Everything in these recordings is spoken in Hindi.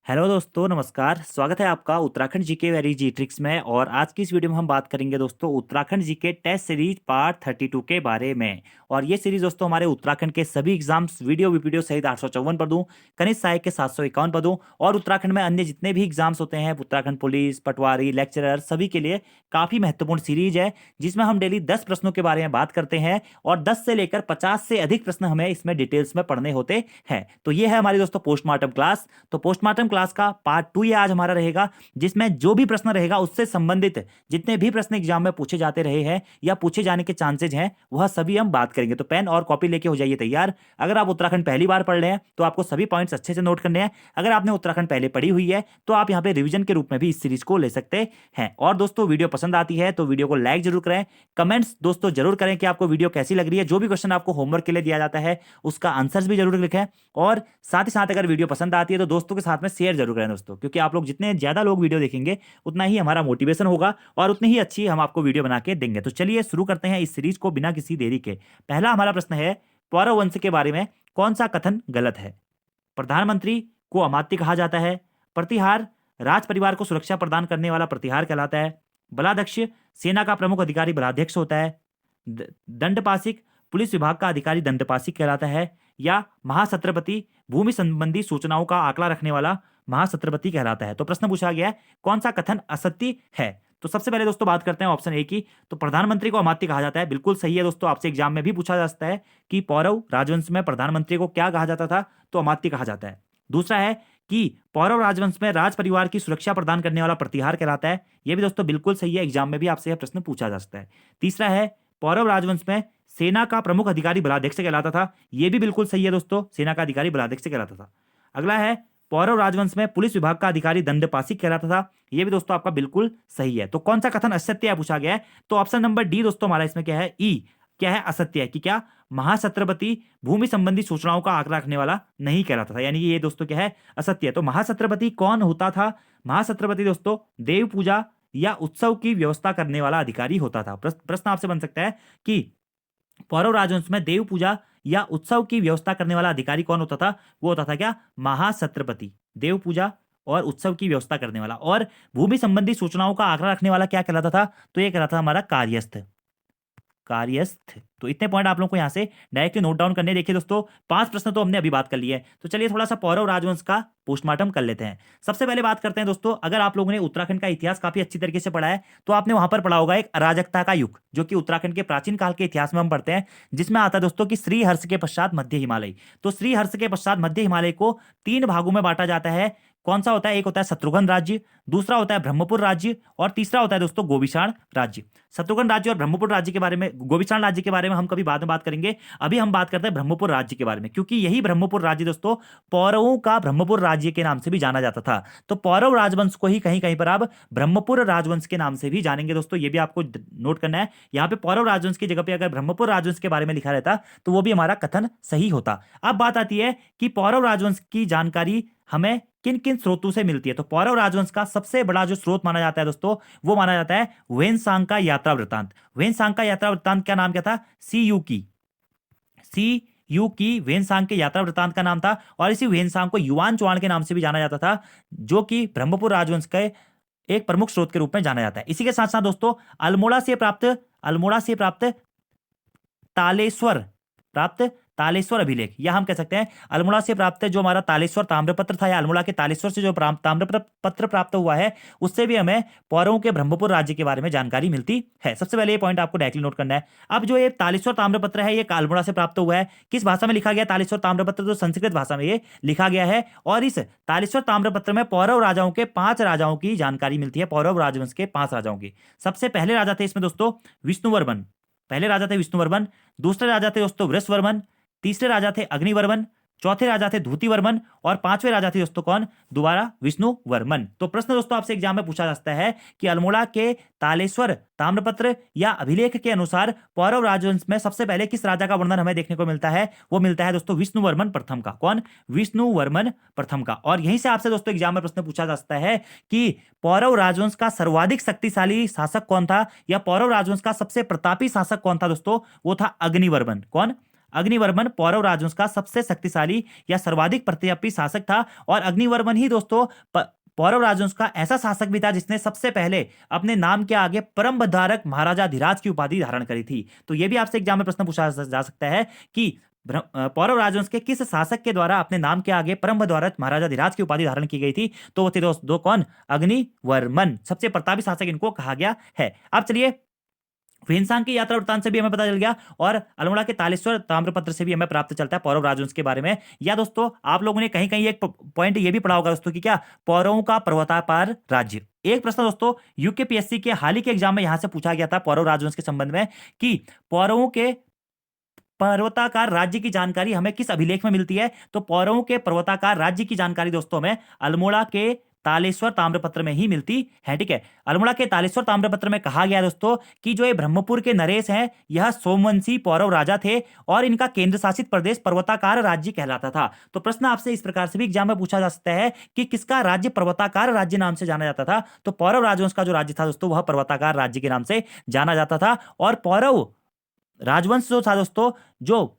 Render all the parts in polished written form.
हेलो दोस्तों, नमस्कार। स्वागत है आपका उत्तराखंड जीके वेरी जी ट्रिक्स में। और आज की इस वीडियो में हम बात करेंगे दोस्तों Uttarakhand GK test series part 32 के बारे में। और ये सीरीज दोस्तों हमारे उत्तराखंड के सभी एग्जाम्स वीडियो सहित 854 पदों, खनिज सहायक के 751 पदों और उत्तराखंड में अन्य जितने भी एग्जाम्स होते हैं उत्तराखंड पुलिस, पटवारी, लेक्चरर, सभी के लिए काफी महत्वपूर्ण सीरीज है, जिसमें हम डेली 10 प्रश्नों के बारे में बात करते हैं और 10 से लेकर 50 से अधिक प्रश्न हमें इसमें डिटेल्स में पढ़ने होते हैं। तो ये है हमारी दोस्तों पोस्टमार्टम क्लास। तो पोस्टमार्टम क्लास का पार्ट 2 ये आज हमारा रहेगा, जिसमें जो भी प्रश्न रहेगा उससे संबंधित जितने भी प्रश्न एग्जाम में पूछे जाते रहे हैं या पूछे जाने के चांसेज हैं वह सभी हम बात करेंगे। तो पेन और कॉपी लेके हो जाइए तैयार। अगर आप उत्तराखंड पहली बार पढ़ रहे हैं तो आपको सभी पॉइंट्स अच्छे से नोट करने हैं। अगर आपने उत्तराखंड पहले पढ़ी हुई है तो आप यहाँ पे रिवीजन के रूप में भी इस सीरीज को ले सकते हैं। और दोस्तों वीडियो पसंद आती है तो वीडियो को लाइक जरूर करें, कमेंट्स दोस्तों जरूर करें कि आपको वीडियो कैसी लग रही है। जो भी क्वेश्चन आपको होमवर्क के लिए दिया जाता है उसका आंसर्स भी जरूर लिखें। और साथ ही साथ अगर वीडियो पसंद आती है तो दोस्तों के साथ में शेयर जरूर करें दोस्तों, क्योंकि आप लोग जितने ज्यादा लोग वीडियो देखेंगे उतना ही हमारा मोटिवेशन होगा और उतनी ही अच्छी हम आपको वीडियो बना के देंगे। तो चलिए शुरू करते हैं इस सीरीज को बिना किसी देरी के। पहला हमारा प्रश्न है, पौरव वंश के बारे में कौन सा कथन गलत है? प्रधानमंत्री को अमात्य कहा जाता है। प्रतिहार राज परिवार को सुरक्षा प्रदान करने वाला प्रतिहार कहलाता है। बलाध्यक्ष सेना का प्रमुख अधिकारी बलाध्यक्ष होता है। दंडपासिक पुलिस विभाग का अधिकारी दंडपासिक कहलाता है। या महासत्रपति भूमि संबंधी सूचनाओं का आंकड़ा रखने वाला महासत्रपति कहलाता है। तो प्रश्न पूछा गया है कौन सा कथन असत्य है। तो सबसे पहले दोस्तों बात करते हैं ऑप्शन ए की। तो प्रधानमंत्री को अमात्य कहा जाता है, बिल्कुल सही है दोस्तों। आपसे एग्जाम में भी पूछा जा सकता है कि पौरव राजवंश में प्रधानमंत्री को क्या कहा जाता था, तो अमात्य कहा जाता है। दूसरा है कि पौरव राजवंश में राज परिवार की सुरक्षा प्रदान करने वाला प्रतिहार कहलाता है, यह भी दोस्तों बिल्कुल सही है। एग्जाम में भी आपसे यह प्रश्न पूछा जा सकता है। तीसरा है पौरव राजवंश में सेना का प्रमुख अधिकारी बलाध्यक्ष कहलाता था, यह भी बिल्कुल सही है दोस्तों। सेना का अधिकारी बलाध्यक्ष कहलाता था। अगला है पौरव राजवंश में पुलिस विभाग का अधिकारी दंडपासिक कहलाता था, यह भी दोस्तों आपका बिल्कुल सही है। तो कौन सा कथन असत्य है पूछा गया है, तो ऑप्शन नंबर डी दोस्तों हमारा इसमें क्या है, ई क्या है, असत्य है। कि क्या महाछत्रपति भूमि संबंधी सूचनाओं का आंकड़ा रखने वाला नहीं कहलाता था, यानी कि ये दोस्तों क्या है, असत्य है। तो महाछत्रपति कौन होता था? महाछत्रपति दोस्तों देव पूजा या उत्सव की व्यवस्था करने वाला अधिकारी होता था। प्रश्न आपसे बन सकता है कि पौरव राजवंश में देव पूजा या उत्सव की व्यवस्था करने वाला अधिकारी कौन होता था? वो होता था क्या, महाछत्रपति। देव पूजा और उत्सव की व्यवस्था करने वाला। और भूमि संबंधी सूचनाओं का आंकड़ा रखने वाला क्या कहलाता था? तो ये कहलाता था हमारा कार्यस्थ। कार्यस्थ। तो इतने पॉइंट आप लोगों को यहां से डायरेक्टली नोट डाउन करने। देखिए दोस्तों 5 प्रश्न तो हमने अभी बात कर लिए, तो चलिए थोड़ा सा पौरव राजवंश का पोस्टमार्टम कर लेते हैं। सबसे पहले बात करते हैं दोस्तों, अगर आप लोगों ने उत्तराखंड का इतिहास काफी अच्छी तरीके से पढ़ा है तो आपने वहां पर पढ़ा होगा एक अराजकता का युग, जो कि उत्तराखंड के प्राचीन काल के इतिहास में हम पढ़ते हैं, जिसमें आता है दोस्तों कि श्री हर्ष के पश्चात मध्य हिमालय। तो श्री हर्ष के पश्चात मध्य हिमालय को 3 भागों में बांटा जाता है। कौन सा होता है? एक होता है शत्रुघ्न राज्य, दूसरा होता है ब्रह्मपुर राज्य और तीसरा होता है दोस्तों गोविषाण राज्य। शत्रुघ्न राज्य और ब्रह्मपुर राज्य के बारे में, गोविषाण राज्य के बारे में हम कभी बाद में बात करेंगे। अभी हम बात करते हैं ब्रह्मपुर राज्य के बारे में, क्योंकि यही ब्रह्मपुर राज्य दोस्तों पौरवों का ब्रह्मपुर राज्य के नाम से भी जाना जाता था। तो पौरव राजवंश को ही कहीं कहीं पर आप ब्रह्मपुर राजवंश के नाम से भी जानेंगे दोस्तों, ये भी आपको नोट करना है। यहाँ पे पौरव राजवंश की जगह पे अगर ब्रह्मपुर राजवंश के बारे में लिखा रहता तो वो भी हमारा कथन सही होता। अब बात आती है कि पौरव राजवंश की जानकारी हमें किन किन स्रोतों से मिलती है। तो पौरव राजवंश का सबसे बड़ा जो स्रोत माना जाता है दोस्तों, वो माना जाता है ह्वेनसांग का यात्रा वृत्तांत। ह्वेनसांग का यात्रा वृत्तांत क्या नाम क्या था? सी यू की ह्वेनसांग के यात्रा वृत्तांत का नाम था। और इसी ह्वेनसांग को युवान चौहान के नाम से भी जाना जाता था, जो कि ब्रह्मपुर राजवंश के एक प्रमुख स्रोत के रूप में जाना जाता है। इसी के साथ साथ दोस्तों अल्मोड़ा से प्राप्त तालेश्वर अभिलेख, या हम कह सकते हैं अल्मोड़ा से प्राप्त जो हमारा तालेश्वर ताम्रपत्र था, या अल्मोड़ा के तालेश्वर से जो ताम्रपत्र प्राप्त हुआ है, उससे भी हमें पौरवों के ब्रह्मपुर राज्य के बारे में जानकारी मिलती है। सबसे पहले ये पॉइंट आपको डायरेक्टली नोट करना है। अब जो ये तालेश्वर ताम्रपत्र है, ये अल्मोड़ा से प्राप्त हुआ है। किस भाषा में लिखा गया तालेश्वर ताम्रपत्र? तो संस्कृत भाषा में ये लिखा गया है। और इस तालेश्वर ताम्रपत्र में पौरव राजाओं के 5 राजाओं की जानकारी मिलती है, पौरव राजवंश के 5 राजाओं की। सबसे पहले राजा थे इसमें दोस्तों विष्णुवर्मन। पहले राजा थे विष्णुवर्मन, दूसरे राजा थे दोस्तों वृषवर्मन, तीसरे राजा थे अग्निवर्मन, चौथे राजा थे धूतिवर्मन और 5वें राजा थे दोस्तों कौन? दोबारा विष्णुवर्मन। तो प्रश्न दोस्तों आपसे एग्जाम में पूछा जा सकता है कि अल्मोड़ा के तालेश्वर ताम्रपत्र या अभिलेख के अनुसार पौरव राजवंश में सबसे पहले किस राजा का वर्णन हमें देखने को मिलता है? वो मिलता है दोस्तों विष्णुवर्मन प्रथम का। कौन? विष्णुवर्मन प्रथम का। और यहीं से आपसे दोस्तों एग्जाम में प्रश्न पूछा जा सकता है कि पौरव राजवंश का सर्वाधिक शक्तिशाली शासक कौन था, या पौरव राजवंश का सबसे प्रतापी शासक कौन था दोस्तों? वो था अग्निवर्मन। कौन? अग्निवर्मन पौरव राजवंश का सबसे शक्तिशाली या सर्वाधिक प्रतापी शासक था और अग्निवर्मन ही दोस्तों पौरव राजवंश का ऐसा शासक भी था जिसने सबसे पहले अपने नाम के आगे परमधारक महाराजा धीराज की उपाधि धारण करी थी। तो यह भी आपसे एग्जाम में प्रश्न पूछा जा सकता है कि पौरव राजवंश के किस शासक के द्वारा अपने नाम के आगे परमधारक महाराजा धीराज की उपाधि धारण की गई थी। तो वो थे दो कौन, अग्निवर्मन, सबसे प्रतापी शासक इनको कहा गया है। अब चलिए वेनसांग की यात्रा वृत्तांत से भी हमें पता चल गया और अल्मोड़ा के तालेश्वर ताम्रपत्र से भी हमें प्राप्त चलता है पौरव राजवंश के बारे में। या दोस्तों आप लोगों ने कहीं कहीं एक पॉइंट ये भी पढ़ा होगा दोस्तों कि क्या पौरवों का पर्वतापार राज्य। एक प्रश्न दोस्तों यूकेपीएससी के हाल ही के एग्जाम में यहां से पूछा गया था पौरव राजवंश के संबंध में कि पौरवों के पर्वताकार राज्य की जानकारी हमें किस अभिलेख में मिलती है। तो पौरवों के पर्वताकार राज्य की जानकारी दोस्तों हमें अल्मोड़ा के तालेश्वर ताम्रपत्र में ही मिलती है। ठीक है, अल्मोड़ा के तालेश्वर ताम्रपत्र में कहा गया दोस्तों कि जो ये ब्रह्मपुर के नरेश हैं यह सोमवंशी पौरव राजा थे और इनका केंद्र शासित प्रदेश पर्वताकार राज्य कहलाता था। तो प्रश्न आपसे इस प्रकार से भी एग्जाम में पूछा जा सकता है कि किसका राज्य पर्वताकार राज्य नाम से जाना जाता था। तो पौरव राजवंश का जो राज्य था दोस्तों वह पर्वताकार राज्य के नाम से जाना जाता था। और पौरव राजवंश जो था दोस्तों जो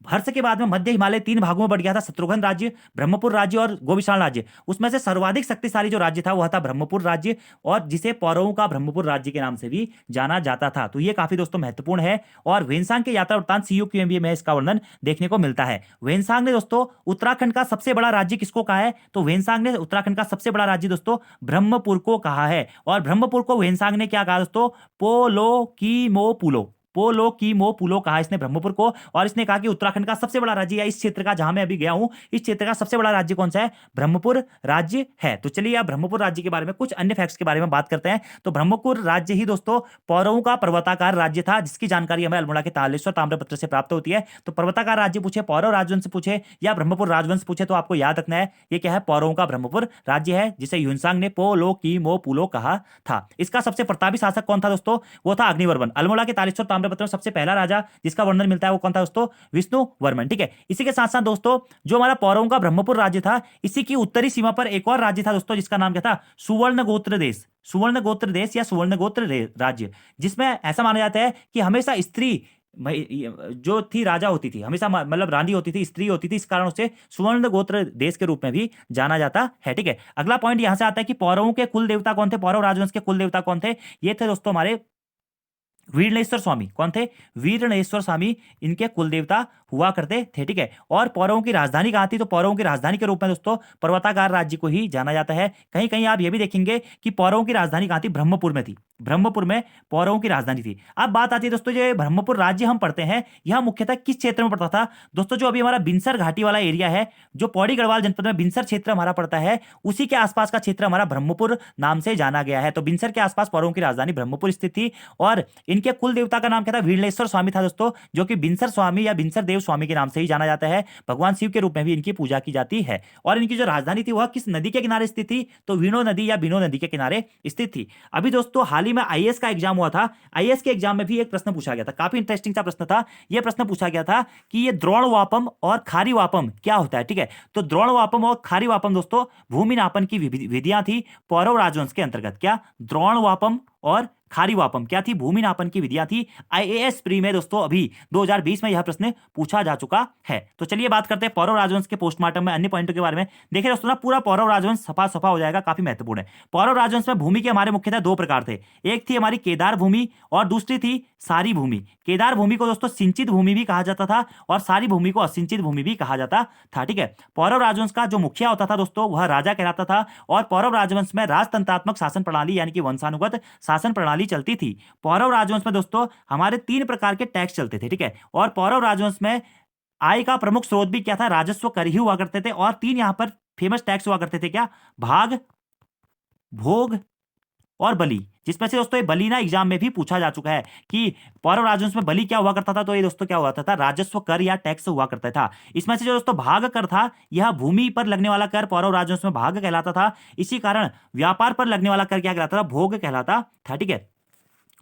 हर्ष के बाद में मध्य हिमालय 3 भागों में बढ़ गया था, शत्रुघ्न राज्य, ब्रह्मपुर राज्य और गोविशाल राज्य। उसमें से सर्वाधिक शक्तिशाली जो राज्य था वह था ब्रह्मपुर राज्य और जिसे पौरवों का ब्रह्मपुर राज्य के नाम से भी जाना जाता था। तो ये काफी दोस्तों महत्वपूर्ण है और वेनसांग के यात्रा वृत्तांत CUQMB में इसका वर्णन देखने को मिलता है। वेनसांग ने दोस्तों उत्तराखंड का सबसे बड़ा राज्य किसको कहा है। तो वेनसांग ने उत्तराखंड का सबसे बड़ा राज्य दोस्तों ब्रह्मपुर को कहा है और ब्रह्मपुर को वेनसांग ने क्या कहा दोस्तों, पोलो की मो पुलो कहा इसने ब्रह्मपुर को। और इसने कहा कि उत्तराखंड का सबसे बड़ा राज्य या इस क्षेत्र का, जहां मैं अभी गया हूं, इस क्षेत्र का सबसे बड़ा राज्य कौन सा है, ब्रह्मपुर राज्य है। तो चलिए अब ब्रह्मपुर राज्य के बारे में कुछ अन्य फैक्ट्स के बारे में बात करते हैं। तो ब्रह्मपुर राज्य ही दोस्तों पौरवों का पर्वताकार राज्य था जिसकी जानकारी हमें अल्मोड़ा के तालेश्वर ताम्रपत्र से प्राप्त होती है। तो पर्वताकार राज्य पूछे, पौरव राजवंश पूछे या ब्रह्मपुर राजवंश पूछे तो आपको याद रखना है ये क्या है, पौरवों का ब्रह्मपुर राज्य है जिसे ह्यूनसांग ने पोलो की मो पुलो कहा था। इसका सबसे प्रतापी शासक कौन था दोस्तों, वो था अग्निवर्मन। अल्मोड़ा के तालेश्वर ताम्रपत्र में सबसे पहला राजा जिसका वर्णन मिलता है वो कौन था दोस्तों, विष्णुवर्मन। ठीक है, इसी के साथ साथ दोस्तों जो हमारा पौरवों का ब्रह्मपुर राज्य था इसी की उत्तरी सीमा पर एक और राज्य था दोस्तों जिसका नाम क्या था, सुवर्ण गोत्र देश। सुवर्ण गोत्र देश या सुवर्ण गोत्र राज्य, जिसमें ऐसा माना जाता है कि हमेशा स्त्री जो थी राजा होती थी, हमेशा मतलब रानी होती थी, स्त्री होती थी, इस कारण से सुवर्ण गोत्र देश के रूप में भी जाना जाता है। ठीक है, अगला पॉइंट यहां से आता है कि पौरवों के कुल देवता कौन थे, पौरव राजवंश के कुल देवता कौन थे। ये थे दोस्तों हमारे वीरणेश्वर स्वामी। कौन थे, वीरणेश्वर स्वामी इनके कुल देवता हुआ करते थे। ठीक है, और पौरवों की राजधानी कहां थी, तो पौरवों की राजधानी के रूप में दोस्तों पर्वताकार राज्य को ही जाना जाता है। कहीं कहीं आप ये भी देखेंगे कि पौरवों की राजधानी कहां थी, ब्रह्मपुर में थी, ब्रह्मपुर में पौरवों की राजधानी थी। अब बात आती है दोस्तों जो ब्रह्मपुर राज्य हम पढ़ते हैं यह मुख्यतः किस क्षेत्र में पड़ता था दोस्तों, जो अभी हमारा बिनसर घाटी वाला एरिया है, जो पौड़ी गढ़वाल जनपद में बिनसर क्षेत्र हमारा पड़ता है, उसी के आसपास का क्षेत्र हमारा ब्रह्मपुर नाम से जाना गया है। तो बिनसर के आसपास पौरवों की राजधानी ब्रह्मपुर स्थित थी और इनके कुल देवता का नाम क्या था, वीरणेश्वर स्वामी था दोस्तों, जो कि बिनसर स्वामी या बिनसर देव स्वामी के नाम से ही जाना जाता है। भगवान शिव के रूप में भी इनकी पूजा की जाती है। और इनकी जो राजधानी थी वह किस नदी के किनारे स्थित थी, तो वीणो नदी या बिनो नदी के किनारे स्थित थी। अभी दोस्तों हाल ही में आईएएस का एग्जाम हुआ था, आईएएस के एग्जाम में भी एक प्रश्न पूछा गया था, काफी इंटरेस्टिंग सा प्रश्न था। यह प्रश्न पूछा गया था कि ये द्रोण वापम और खारी वापम क्या होता है। ठीक है, तो द्रोण वापम और खारी वापम दोस्तों भूमि नापन की विधियां थी पौरव राजवंश के अंतर्गत। क्या, द्रोण वापम और खारी वापम क्या थी, भूमि नापन की विधियां थी। आईएएस प्री में दोस्तों अभी 2020 में यह प्रश्न पूछा जा चुका है। तो चलिए बात करते हैं पौरव राजवंश के पोस्टमार्टम में अन्य पॉइंटों के बारे में। देखिए दोस्तों ना पूरा पौरव राजवंश सफा सफा हो जाएगा, काफी महत्वपूर्ण है। पौरव राजवंश में भूमि के हमारे मुख्यतः 2 प्रकार थे, एक थी हमारी केदार भूमि और दूसरी थी सारी भूमि। केदार भूमि को दोस्तों सिंचित भूमि भी कहा जाता था और सारी भूमि को असिंचित भूमि भी कहा जाता था। ठीक है, पौरव राजवंश का जो मुखिया होता था दोस्तों वह राजा कहलाता था और पौरव राजवंश में राजतंत्रात्मक शासन प्रणाली यानी कि वंशानुगत शासन प्रणाली चलती थी। पौरव राजवंश में दोस्तों हमारे 3 प्रकार के टैक्स चलते थे। ठीक है, और पौरव राजवंश में आय का प्रमुख स्रोत भी क्या था, राजस्व कर ही हुआ करते थे। और 3 यहां पर फेमस टैक्स हुआ करते थे, क्या, भाग, भोग और बलि। जिसमें से दोस्तों ये बलि ना एग्जाम में भी पूछा जा चुका है कि पौरव राजवंश में बलि क्या हुआ करता था, तो ये दोस्तों क्या हुआ था, राजस्व कर या टैक्स हुआ करता था। इसमें से जो दोस्तों भाग कर था यह भूमि पर लगने वाला कर पौरव राजवंश में भाग कहलाता था। इसी कारण व्यापार पर लगने वाला कर क्या कहलाता था, भोग कहलाता था। ठीक है,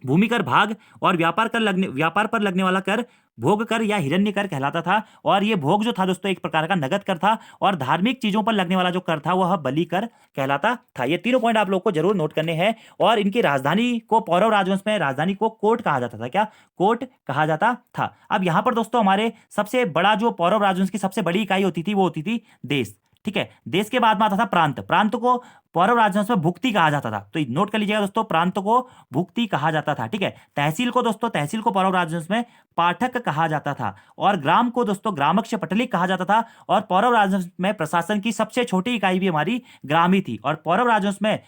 भूमि कर भाग और व्यापार पर लगने वाला कर भोग कर या हिरण्य कर कहलाता था। और ये भोग जो था दोस्तों एक प्रकार का नगद कर था, और धार्मिक चीजों पर लगने वाला जो कर था वह बलि कर कहलाता था। ये तीनों पॉइंट आप लोग को जरूर नोट करने हैं। और इनकी राजधानी को पौरव राजवंश में राजधानी को कोट कहा जाता था। क्या? कोट कहा जाता था। अब यहां पर दोस्तों हमारे सबसे बड़ा जो पौरव राजवंश की सबसे बड़ी इकाई होती थी वो होती थी देश। ठीक है, देश के बाद में आता था प्रांत। प्रांत को पौरव राजवंश में भुक्ति कहा जाता था। तो नोट कर लीजिएगा दोस्तों, प्रांत को भुक्ति कहा जाता था। ठीक है, तहसील को दोस्तों, तहसील को पौरव राजवंश में पाठक कहा जाता था। और ग्राम को दोस्तों ग्रामक्ष पटलिक कहा जाता था। और पौरव राजवंश में प्रशासन की सबसे छोटी इकाई भी हमारी ग्राम ही थी। और पौरव राजवंश में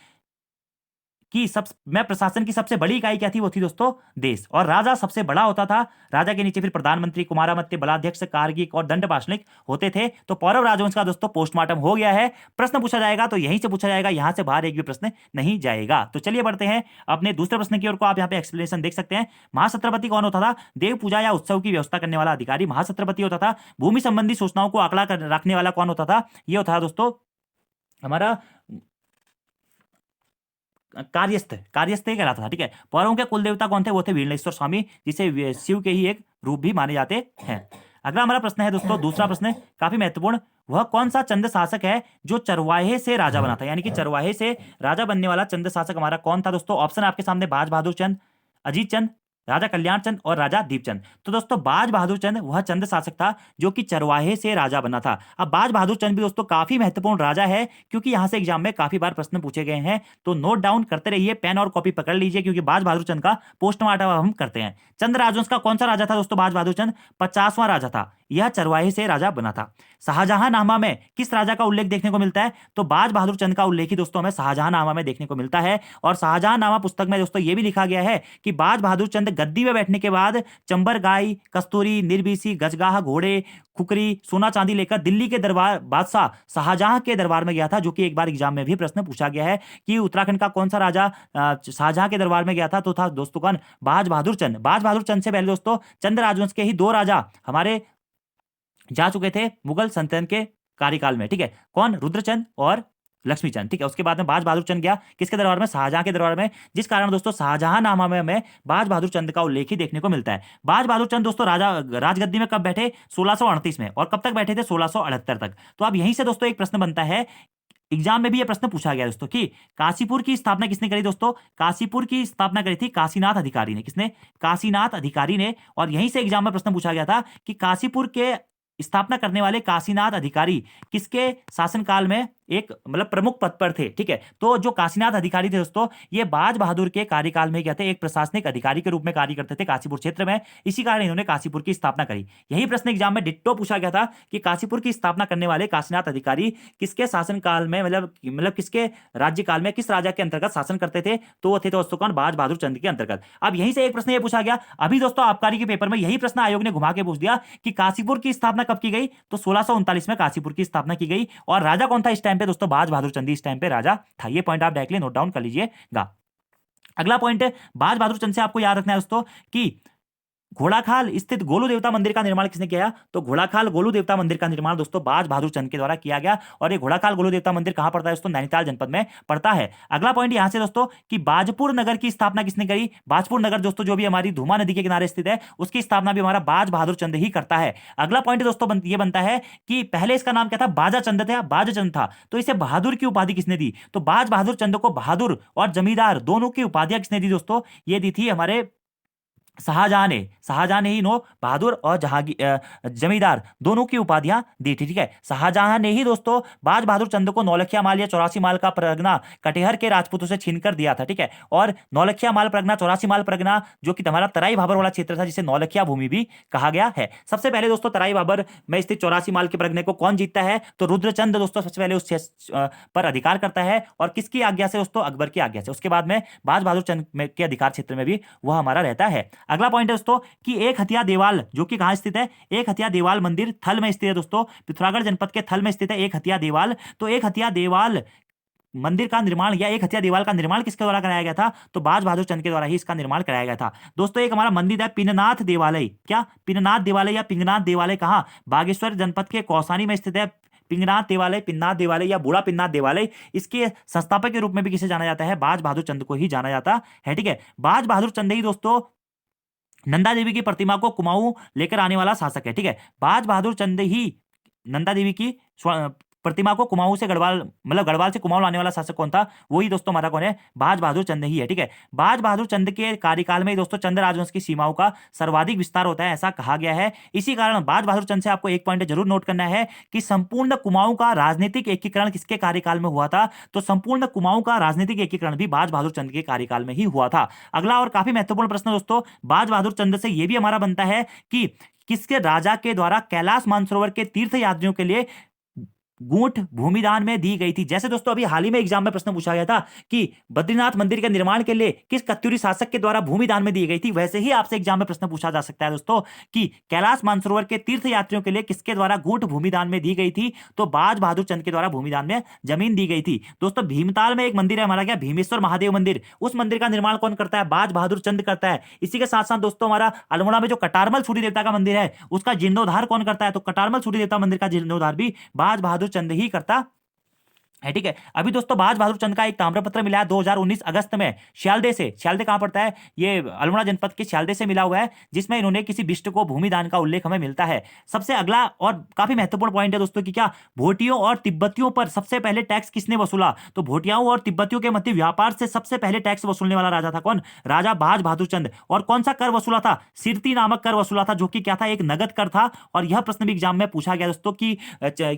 प्रशासन की सबसे बड़ी इकाई क्या थी? वो थी दोस्तों देश। और राजा सबसे बड़ा होता था। राजा के नीचे फिर प्रधानमंत्री, कुमारामत्य, बलाध्यक्ष, कारगिक और दंडपाशनिक होते थे। तो पौरव राजवंश का दोस्तों पोस्टमार्टम हो गया है। प्रश्न पूछा जाएगा तो यहीं से पूछा जाएगा, यहां से बाहर एक भी प्रश्न नहीं जाएगा। तो चलिए बढ़ते हैं अपने दूसरे प्रश्न की ओर को। आप यहाँ पे एक्सप्लेनेशन देख सकते हैं। महाछत्रपति कौन होता था? देव पूजा या उत्सव की व्यवस्था करने वाला अधिकारी महाछत्रपति होता था। भूमि संबंधी सूचनाओं को आंकड़ा रखने वाला कौन होता था? ये होता था दोस्तों हमारा कार्यस्थ। कार्यस्थ ही कहलाता था। ठीक है, पौरवों के कुल देवता कौन थे? वो थे वीरलेश्वर स्वामी, जिसे शिव के ही एक रूप भी माने जाते हैं। अगला हमारा प्रश्न है दोस्तों, दूसरा प्रश्न काफी महत्वपूर्ण। वह कौन सा चंद शासक है जो चरवाहे से राजा बना था? यानी कि चरवाहे से राजा बनने वाला चंद शासक हमारा कौन था दोस्तों? ऑप्शन आपके सामने, बाज बहादुर चंद, अजीत चंद, राजा कल्याण चंद और राजा दीपचंद। तो दोस्तों बाज बहादुर चंद वह चंद शासक था जो कि चरवाहे से राजा बना था। अब बाज बहादुर चंद भी दोस्तों काफी महत्वपूर्ण राजा है, क्योंकि यहां से एग्जाम में काफी बार प्रश्न पूछे गए हैं। तो नोट डाउन करते रहिए, पेन और कॉपी पकड़ लीजिए, क्योंकि बाज बहादुर चंद का पोस्टमार्टम हम करते हैं। चंद राजवंश का कौन सा राजा था दोस्तों? बाज बहादुर चंद 50वां राजा था। यह चरवाहे से राजा बना था। शाहजहांनामा में किस राजा का उल्लेख देखने को मिलता है? तो बाज बहादुर चंद का उल्लेख ही दोस्तों हमें शाहजहांनामा में देखने को मिलता है। और शाहजहांनामा पुस्तक में दोस्तों यह भी लिखा गया है कि बाज बहादुर चंद गद्दी में बैठने के बाद चंबर गाय, कस्तूरी, निर्बीसी, गजगाह, घोड़े, खुकरी, सोना चांदी लेकर दिल्ली के दरबार बादशाह शाहजहां के दरबार में गया था। जो कि एक बार एग्जाम में भी प्रश्न पूछा गया है कि उत्तराखंड का कौन सा राजा शाहजहां के दरबार में गया था? तो था दोस्तों कौन? बाज बहादुर चंद। बाज बहादुर चंद से पहले दोस्तों चंद राजवंश के ही 2 राजा हमारे जा चुके थे मुगल सल्तनत के कार्यकाल में। ठीक है, कौन? रुद्रचंद और लक्ष्मीचंद। ठीक है, उसके बाद में बाज बहादुर चंद गया किसके दरबार में? शाहजहां के दरबार में। जिस कारण दोस्तों शाहजहांनामा में हमें बाज बहादुर चंद का उल्लेख ही देखने को मिलता है। बाज बहादुर चंद दोस्तों राजगद्दी में कब बैठे? 1638 में। और कब तक बैठे थे? 1678 तक। तो अब यहीं से दोस्तों एक प्रश्न बनता है, एग्जाम में भी यह प्रश्न पूछा गया दोस्तों कि काशीपुर की स्थापना किसने करी? दोस्तों काशीपुर की स्थापना करी थी काशीनाथ अधिकारी ने। किसने? काशीनाथ अधिकारी ने। और यहीं से एग्जाम में प्रश्न पूछा गया था कि काशीपुर के स्थापना करने वाले काशीनाथ अधिकारी किसके शासनकाल में एक मतलब प्रमुख पद पर थे। ठीक है, तो जो काशीनाथ अधिकारी थे दोस्तों ये बाज बहादुर के कार्यकाल में क्या थे? एक प्रशासनिक अधिकारी के रूप में कार्य करते थे काशीपुर क्षेत्र में। इसी कारण इन्होंने काशीपुर की स्थापना करी। यही प्रश्न एग्जाम में डिट्टो पूछा गया था कि काशीपुर की स्थापना करने वाले काशीनाथ अधिकारी किसके शासनकाल में मतलब किसके राज्यकाल में किस राजा के अंतर्गत शासन करते थे? तो वो थे दोस्तों कौन? बाज बहादुर चंद के अंतर्गत। अब यहीं से एक प्रश्न ये पूछा गया, अभी दोस्तों आबकारी के पेपर में यही प्रश्न आयोग ने घुमा के पूछ दिया कि काशीपुर की स्थापना कब की गई? तो 1639 में काशीपुर की स्थापना की गई। और राजा कौन था इस टाइम पे? दोस्तों बाज बहादुर चंद इस टाइम पे राजा था। ये पॉइंट आप डायरेक्टली नोट डाउन कर लीजिएगा। अगला पॉइंट है बाज बहादुर चंद से आपको याद रखना है दोस्तों कि घोड़ाखाल स्थित गोलू देवता मंदिर का निर्माण किसने किया? तो घोड़ाखाल गोलू देवता मंदिर का निर्माण दोस्तों बाज बहादुर चंद के द्वारा किया गया। और ये घोड़ाखाल गोलू देवता मंदिर कहां पड़ता है दोस्तों? नैनीताल जनपद में पड़ता है। अगला पॉइंट यहां से दोस्तों कि बाजपुर नगर की स्थापना किसने करी? बाजपुर नगर दोस्तों जो भी हमारी धुमा नदी के किनारे स्थित है उसकी स्थापना भी हमारा बाज बहादुर चंद ही करता है। अगला पॉइंट दोस्तों ये बनता है कि पहले इसका नाम क्या था? बाजा चंद था, बाज चंद था। तो इसे बहादुर की उपाधि किसने दी? तो बाज बहादुर चंद को बहादुर और जमींदार दोनों की उपाधियां किसने दी दोस्तों? ये दी थी हमारे शाहजहां ने ही नो बहादुर और जमींदार दोनों की उपाधियां दी थी। ठीक है, शाहजहां ने ही दोस्तों बाज बहादुर चंद को नौलखिया माल या 84 माल का परगना कटिहार के राजपूतों से छीनकर दिया था। ठीक है, और नौलखिया माल परगना, 84 माल परगना जो कि हमारा तराई भाबर वाला क्षेत्र था जिसे नौलखिया भूमि भी कहा गया है। सबसे पहले दोस्तों तराई भाबर में स्थित 84 माल के परगने को कौन जीतता है? तो रुद्रचंद दोस्तों सबसे पहले उस पर अधिकार करता है। और किसकी आज्ञा से दोस्तों? अकबर की आज्ञा से। उसके बाद में बाज बहादुर चंद के अधिकार क्षेत्र में भी वह हमारा रहता है। अगला पॉइंट है दोस्तों कि एक हथिया देवाल जो कि कहां स्थित है? एक हथिया देवाल मंदिर थल में स्थित है दोस्तों, पिथौरागढ़ जनपद के थल में स्थित है एक हथिया देवाल। तो एक हथिया देवाल मंदिर का निर्माण या एक हथिया देवाल का निर्माण किसके द्वारा कराया गया था? तो बाज बहादुर चंद के द्वारा ही इसका निर्माण कराया गया था। दोस्तों एक हमारा मंदिर है पिननाथ देवालय। क्या? पिननाथ देवालय या पिंगनाथ देवालय कहां? बागेश्वर जनपद के कौसानी में स्थित है पिंगनाथ देवालय, पिन्नाथ देवालय या बूढ़ा पिन्नाथ देवालय। इसके संस्थापक के रूप में भी किसे जाना जाता है? बाज बहादुर चंद को ही जाना जाता है। ठीक है, बाज बहादुर चंद ही दोस्तों नंदा देवी की प्रतिमा को कुमाऊं लेकर आने वाला शासक है। ठीक है, बाज बहादुर चंद ही नंदा देवी की प्रतिमा को कुमाऊं से गढ़वाल, मतलब गढ़वाल से कुमाऊं लाने वाला शासक कौन था? वही दोस्तों हमारा कौन है? बाज बहादुर चंद ही है। ठीक है, बाज बहादुर चंद के कार्यकाल में ही दोस्तों चंद राजवंश की सीमाओं का सर्वाधिक विस्तार होता है, ऐसा कहा गया है। इसी कारण बाज बहादुर चंद से आपको एक पॉइंट जरूर नोट करना है कि संपूर्ण कुमाऊं का राजनीतिक एकीकरण किसके कार्यकाल में हुआ था? तो संपूर्ण कुमाऊं का राजनीतिक एकीकरण भी बाज बहादुर चंद के कार्यकाल में ही हुआ था। अगला और काफी महत्वपूर्ण प्रश्न दोस्तों, बाज बहादुर चंद से यह भी हमारा बनता है कि किसके राजा के द्वारा कैलाश मानसरोवर के तीर्थ यात्रियों के लिए गूंठ भूमिदान में दी गई थी? जैसे दोस्तों अभी हाल ही में एग्जाम में प्रश्न पूछा गया था कि बद्रीनाथ मंदिर के निर्माण के लिए किस कत्यूरी शासक के द्वारा भूमिदान में दी गई थी, वैसे ही आपसे एग्जाम में प्रश्न पूछा जा सकता है दोस्तों कि कैलाश मानसरोवर के तीर्थ यात्रियों के लिए किसके द्वारा गूंठ भूमिदान में दी गई थी? तो बाज बहादुर चंद के द्वारा भूमिदान में जमीन दी गई थी। दोस्तों भीमताल में एक मंदिर है हमारा, क्या भीमेश्वर महादेव मंदिर, उस मंदिर का निर्माण कौन करता है? बाज बहादुर चंद करता है। इसी के साथ साथ दोस्तों हमारा अल्मोड़ा में जो कटारमल सूर्य देवता का मंदिर है उसका जीर्णोद्धार कौन करता है? तो कटारमल सूर्य देवता मंदिर का जीर्णोद्धार भी बाज बहादुर चंद ही करता है। ठीक है, अभी दोस्तों बाज बहादुर चंद का एक ताम्रपत्र मिला है 2019 अगस्त में सियालदे से। सियालदे कहां पड़ता है? ये अल्मोड़ा जनपद के सियालदे से मिला हुआ है, जिसमें इन्होंने किसी बिष्ट को भूमिदान का उल्लेख हमें मिलता है। सबसे अगला और काफी महत्वपूर्ण पॉइंट है दोस्तों कि क्या भोटियों और तिब्बतियों पर सबसे पहले टैक्स किसने वसूला? तो भोटियाओं और तिब्बतियों के मध्य व्यापार से सबसे पहले टैक्स वसूलने वाला राजा था कौन? राजा बाज बहादुर चंद। और कौन सा कर वसूला था? सिरती नामक कर वसूला था, जो कि क्या था? एक नगद कर था। और यह प्रश्न भी एग्जाम में पूछा गया दोस्तों कि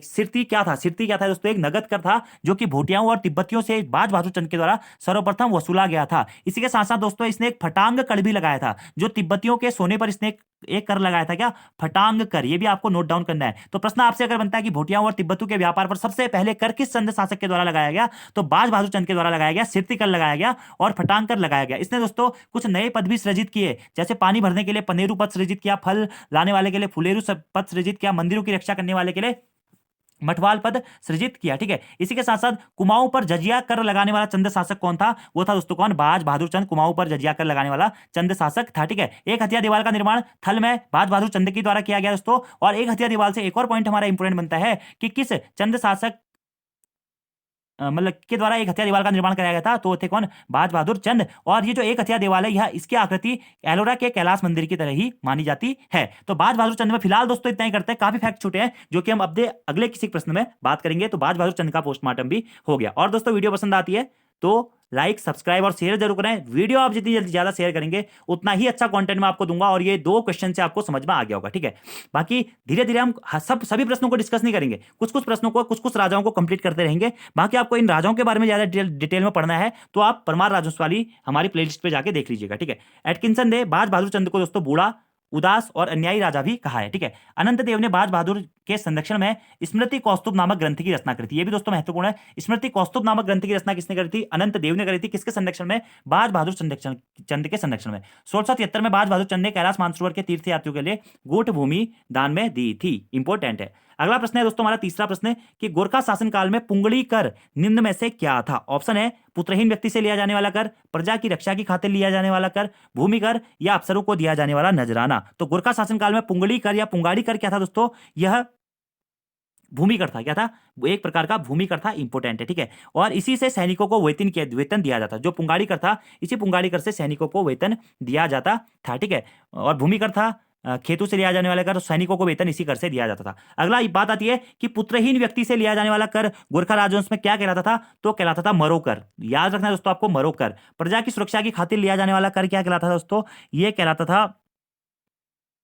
सिरती क्या था? सिरती क्या था दोस्तों? एक नगद कर था जो कि भोटियाओं और तिब्बतियों से बाज बहादुर चंद के द्वारा सर्वप्रथम वसूला गया था। इसी के साथ साथ दोस्तों इसने एक फटांग कर भी लगाया था, जो तिब्बतियों के सोने पर इसने एक कर लगाया था। क्या? फटांग कर। ये भी आपको नोट डाउन करना है। तो प्रश्न आपसे अगर बनता है कि भोटियाओं और तिब्बतियों के व्यापार पर सबसे पहले कर किस चंद शासक के द्वारा लगाया गया? तो बाज बहादुर चंद के द्वारा लगाया गया। सिरती कर लगाया गया और फटांग कर लगाया गया। इसने दोस्तों कुछ नए पद भी सृजित किए, जैसे पानी भरने के लिए पनेरू पद सृजित किया, फल लाने वाले के लिए फुलेरू पद सृजित किया, मंदिरों की रक्षा करने वाले के लिए मठवाल पद सृजित किया। ठीक है, इसी के साथ साथ कुमाऊं पर जजिया कर लगाने वाला चंद शासक कौन था? वो था दोस्तों कौन? बाज बहादुर चंद कुमाऊं पर जजिया कर लगाने वाला चंद शासक था। ठीक है, एक हथिया दीवार का निर्माण थल में बाज बहादुर चंद के द्वारा किया गया दोस्तों। और एक हथिया दीवार से एक और पॉइंट हमारा इंपोर्टेंट बनता है कि किस चंद शासक मतलब के द्वारा एक हथिया दीवार का निर्माण कराया गया था? तो वो थे कौन? बाज बहादुर चंद। और ये जो एक हथिया दीवार है, यह इसकी आकृति एलोरा के कैलाश मंदिर की तरह ही मानी जाती है। तो बाज बहादुर चंद में फिलहाल दोस्तों इतना ही करते हैं। काफी फैक्ट छूटे हैं जो कि हम अब अगले किसी प्रश्न में बात करेंगे। तो बाज बहादुर चंद का पोस्टमार्टम भी हो गया। और दोस्तों वीडियो पसंद आती है तो लाइक सब्सक्राइब और शेयर जरूर करें। वीडियो आप जितनी जल्दी ज्यादा शेयर करेंगे उतना ही अच्छा कंटेंट मैं आपको दूंगा। और ये 2 क्वेश्चन से आपको समझ में आ गया होगा। ठीक है, बाकी धीरे धीरे हम सभी प्रश्नों को डिस्कस नहीं करेंगे, कुछ कुछ प्रश्नों को, कुछ कुछ राजाओं को कंप्लीट करते रहेंगे। बाकी आपको इन राजाओं के बारे में ज्यादा डिटेल में पढ़ना है तो आप परमार राजवंश वाली हमारी प्लेलिस्ट पे जाके देख लीजिएगा। ठीक है, एटकिंसन ने बाज बहादुर चंद को दोस्तों बूढ़ा, उदास और अन्यायी राजा भी कहा है। ठीक है, अनंत देव ने बाज बहादुर के संरक्षण में स्मृति कौस्तुभ नामक ग्रंथ की रचना करी थी। ये भी दोस्तों महत्वपूर्ण है। स्मृति कौस्तुभ नामक ग्रंथ की रचना किसने करी थी? अनंत देव ने करी थी। किसके संरक्षण में? बाज बहादुर चंद के संरक्षण में। 1673 में बाज बहादुर चंद ने कैलाश मानसरोवर के तीर्थ यात्रियों के लिए गूठ भूमि दान में दी थी। इंपॉर्टेंट है। अगला प्रश्न है दोस्तों हमारा तीसरा प्रश्न है कि गोरखा शासन काल में पुंगड़ी कर निम्न में से क्या था? ऑप्शन है पुत्रहीन व्यक्ति से लिया जाने वाला कर, प्रजा की रक्षा की खातिर लिया जाने वाला कर, भूमि कर, या अफसरों को दिया जाने वाला नजराना। तो गोरखा शासन काल में पुंगड़ी कर या पुंगाड़ी कर क्या था दोस्तों? यह भूमि कर था। क्या था? वो एक प्रकार का भूमि कर था। इंपोर्टेंट है। ठीक है, और इसी से सैनिकों को वेतन दिया जाता। जो पुंगाड़ी कर था, इसी पुंगाड़ी कर से सैनिकों को वेतन दिया जाता था। ठीक है, और भूमि कर था खेतों से लिया जाने वाला कर, सैनिकों को वेतन इसी कर से दिया जाता था। अगला बात आती है कि पुत्रहीन व्यक्ति से लिया जाने वाला कर गोरखा राजवंश में क्या कहलाता था? तो कहलाता था मरो कर। याद रखना दोस्तों आपको, मरो कर। प्रजा की सुरक्षा की खातिर लिया जाने वाला कर क्या कहलाता था दोस्तों? यह कहलाता था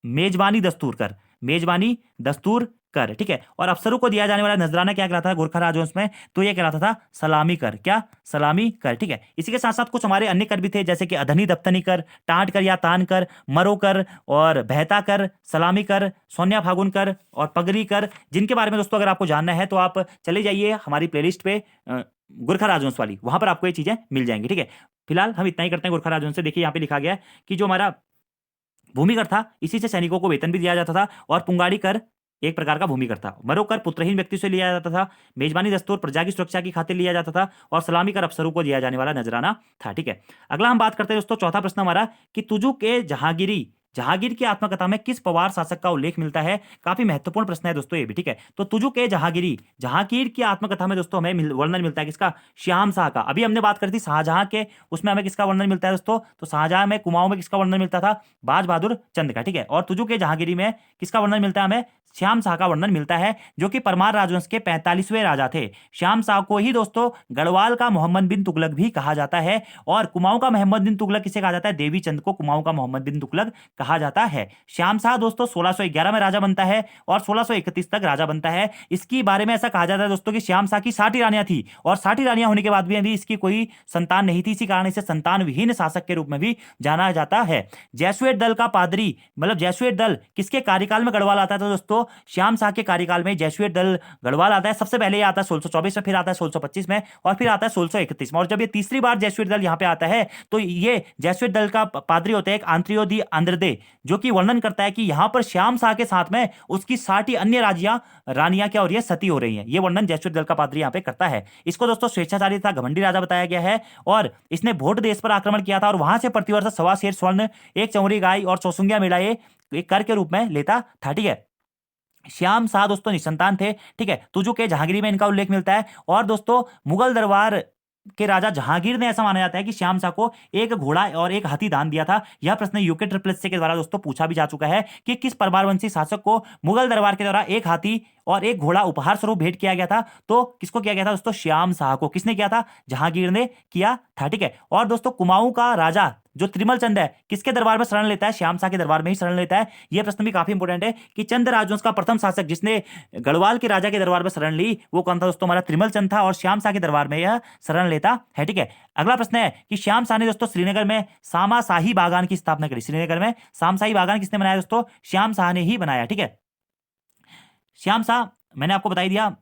मेजबानी दस्तूर कर। मेजबानी दस्तूर कर। ठीक है, और अफसरों को दिया जाने वाला नजराना क्या कहलाता है गोरखा राजवंश में? तो यह कहलाता था सलामी कर। क्या? सलामी कर। ठीक है, इसी के साथ साथ कुछ हमारे अन्य कर भी थे, जैसे कि अधनी दफ्तनी कर, टाट कर या तान कर, मरो कर और बहता कर, सलामी कर, सोन्या फागुन कर और पगरी कर, जिनके बारे में दोस्तों अगर आपको जानना है तो आप चले जाइए हमारी प्लेलिस्ट पे गोरखा राजवंश वाली, वहां पर आपको ये चीजें मिल जाएंगी। ठीक है, फिलहाल हम इतना ही करते हैं गोरखा राजवंश से। देखिए यहाँ पे लिखा गया है कि जो हमारा भूमि कर था, इसी से सैनिकों को वेतन भी दिया जाता था। और पुंगाड़ी कर एक प्रकार का भूमि कर था। मरो कर पुत्रहीन व्यक्ति से लिया जाता था। मेजबानी दस्तूर प्रजा की सुरक्षा की खातिर लिया जाता था। और सलामी कर अफसरों को दिया जाने वाला नजराना था। ठीक है, अगला हम बात करते हैं दोस्तों चौथा प्रश्न हमारा कि तुजु के जहांगीरी जहांगीर की आत्मकथा में किस पवार शासक का उल्लेख मिलता है? काफी महत्वपूर्ण प्रश्न है दोस्तों ये भी, ठीक है। तो तुजुक ए जहांगीरी, जहांगीर की आत्मकथा में दोस्तों हमें वर्णन मिलता है किसका? श्याम शाह का। अभी हमने बात करी थी शाहजहां के, उसमें हमें किसका वर्णन मिलता है दोस्तों? तो शाहजहां में कुमाऊं में किसका वर्णन मिलता था? बाज बहादुर चंद का, ठीक है। और तुजुक ए जहांगीरी में किसका वर्णन मिलता है हमें? श्याम शाह का वर्णन मिलता है, जो कि परमार राजवंश के 45वें राजा थे। श्याम शाह को ही दोस्तों गढ़वाल का मोहम्मद बिन तुगलक भी कहा जाता है, और कुमाऊं का मोहम्मद बिन तुगलक किसे कहा जाता है? देवी चंद को कुमाऊं का मोहम्मद बिन तुगलक कहा जाता है। श्याम शाह दोस्तों 1611 में राजा बनता है और 1631 तक राजा बनता है। इसकी बारे में ऐसा कहा जाता है दोस्तों कि श्याम शाह की 60 रानियां थी, और 60 रानियां होने के बाद भी अभी इसकी कोई संतान नहीं थी, इसी कारण इसे संतान विहीन शासक के रूप में भी जाना जाता है। जैसुएट दल का पादरी, मतलब जैसुएट दल किसके कार्यकाल में गढ़वाल आता है? तो दोस्तों श्याम शाह के कार्यकाल में जैसुएट दल गढ़वाल आता है। सबसे पहले ये आता है 1624 में, फिर आता है 1625 में, और फिर आता है 1631 में। और जब ये तीसरी बार जैसुएट दल यहाँ पे आता है, तो ये जैसुएट दल का पादरी होते हैं एक आंत्रियो दी आंद्रदे, जो कि वर्णन करता है कि यहाँ पर श्याम शाह के साथ में उसकी 60 अन्य रानियां क्या हो रही है? सती हो रही हैं। ये वर्णन जैसुएट दल का पादरी यहाँ पे करता है। इसको दोस्तों स्वेच्छाचारी तथा घमंडी राजा बताया गया है, और इसने भोट देश पर आक्रमण किया था, और वहां से प्रतिवर्ष 1.25 शेर स्वर्ण, एक चौरी गाय और चौसुंगिया मेढ़ा एक कर के रूप में लेता था, ठीक है। श्याम शाह दोस्तों निसंतान थे, ठीक है। तुजुक के जहांगीरी में इनका उल्लेख मिलता है। और दोस्तों मुगल दरबार के राजा जहांगीर ने ऐसा माना जाता है कि श्याम शाह को एक घोड़ा और एक हाथी दान दिया था। यह प्रश्न यूके ट्रिपल एससी के द्वारा दोस्तों पूछा भी जा चुका है कि किस परमारवंशी शासक को मुगल दरबार के द्वारा एक हाथी और एक घोड़ा उपहार स्वरूप भेंट किया गया था? तो किसको किया गया था दोस्तों? श्याम शाह को। किसने किया था? जहांगीर ने किया था, ठीक है। और दोस्तों कुमाऊं का राजा जो त्रिमल चंद है, किसके दरबार में शरण लेता है? श्याम शाह के दरबार में ही शरण लेता है। यह प्रश्न भी काफी इंपॉर्टेंट है कि चंद राजवंश का प्रथम शासक जिसने गढ़वाल के राजा के दरबार में शरण ली, वो कौन था दोस्तों? हमारा त्रिमल चंद था, और श्याम शाह के दरबार में यह शरण लेता है, ठीक है। अगला प्रश्न है कि श्याम शाह ने दोस्तों श्रीनगर में सामा शाही बागान की स्थापना करी। श्रीनगर में सामशाही बागान किसने बनाया दोस्तों? श्याम शाह ने ही बनाया, ठीक है। श्याम शाह मैंने आपको बता दिया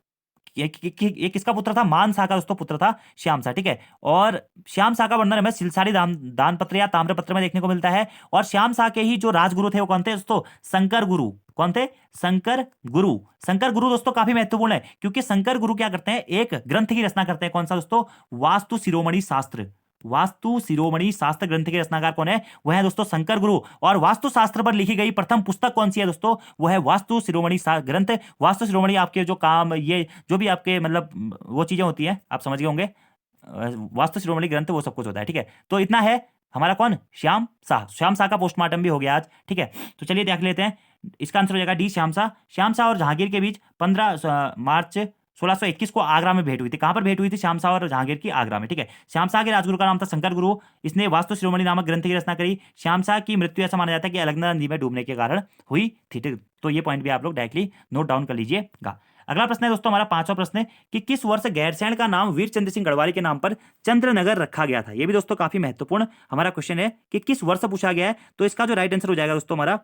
ये किसका पुत्र था? मान शाह का दोस्तों पुत्र था श्याम शाह, ठीक है। और श्याम शाह का वर्णन हमें सिलसारी दान पत्र या ताम्रपत्र में देखने को मिलता है। और श्याम शाह के ही जो राजगुरु थे वो कौन थे दोस्तों? शंकर गुरु। कौन थे? शंकर गुरु। शंकर गुरु दोस्तों काफी महत्वपूर्ण है, क्योंकि शंकर गुरु क्या करते हैं? एक ग्रंथ की रचना करते हैं। कौन सा दोस्तों? वास्तु शिरोमणि शास्त्र। वास्तु शिरोमणि शास्त्र ग्रंथ के रचनाकार कौन है? वह है दोस्तों शंकर गुरु। और वास्तु शास्त्र पर लिखी गई प्रथम पुस्तक कौन सी है दोस्तों? वह है वास्तु शिरोमणि ग्रंथ। वास्तु शिरोमणि आपके जो काम, ये जो भी आपके मतलब वो चीजें होती हैं आप समझ गए होंगे, वास्तु शिरोमणि ग्रंथ वो सब कुछ होता है, ठीक है। तो इतना है हमारा कौन? श्याम शाह। श्याम शाह का पोस्टमार्टम भी हो गया आज, ठीक है। तो चलिए देख लेते हैं, इसका आंसर हो जाएगा डी श्याम शाह। श्याम शाह और जहांगीर के बीच 15 मार्च 1621 को आगरा में भेंट हुई थी। कहां पर भेंट हुई थी? श्याम शाह और जहांगीर की आगरा में, ठीक है। श्याम शाह के राजगुरु का नाम था शंकर गुरु। इसने वास्तु शिरोमणि नामक ग्रंथ की रचना करी। श्याम शाह की मृत्यु ऐसा माना जाता है कि अलकनंदा नदी में डूबने के कारण हुई थी, ठीक। तो ये पॉइंट भी आप लोग डायरेक्टली नोट डाउन कर लीजिएगा। अगला प्रश्न है दोस्तों हमारा 5वां प्रश्न है कि किस वर्ष गैरसैंण का नाम वीर चंद्र सिंह गढ़वाली के नाम पर चंद्रनगर रखा गया था? ये भी दोस्तों काफी महत्वपूर्ण हमारा क्वेश्चन है कि किस वर्ष पूछा गया है। तो इसका जो राइट आंसर हो जाएगा दोस्तों हमारा,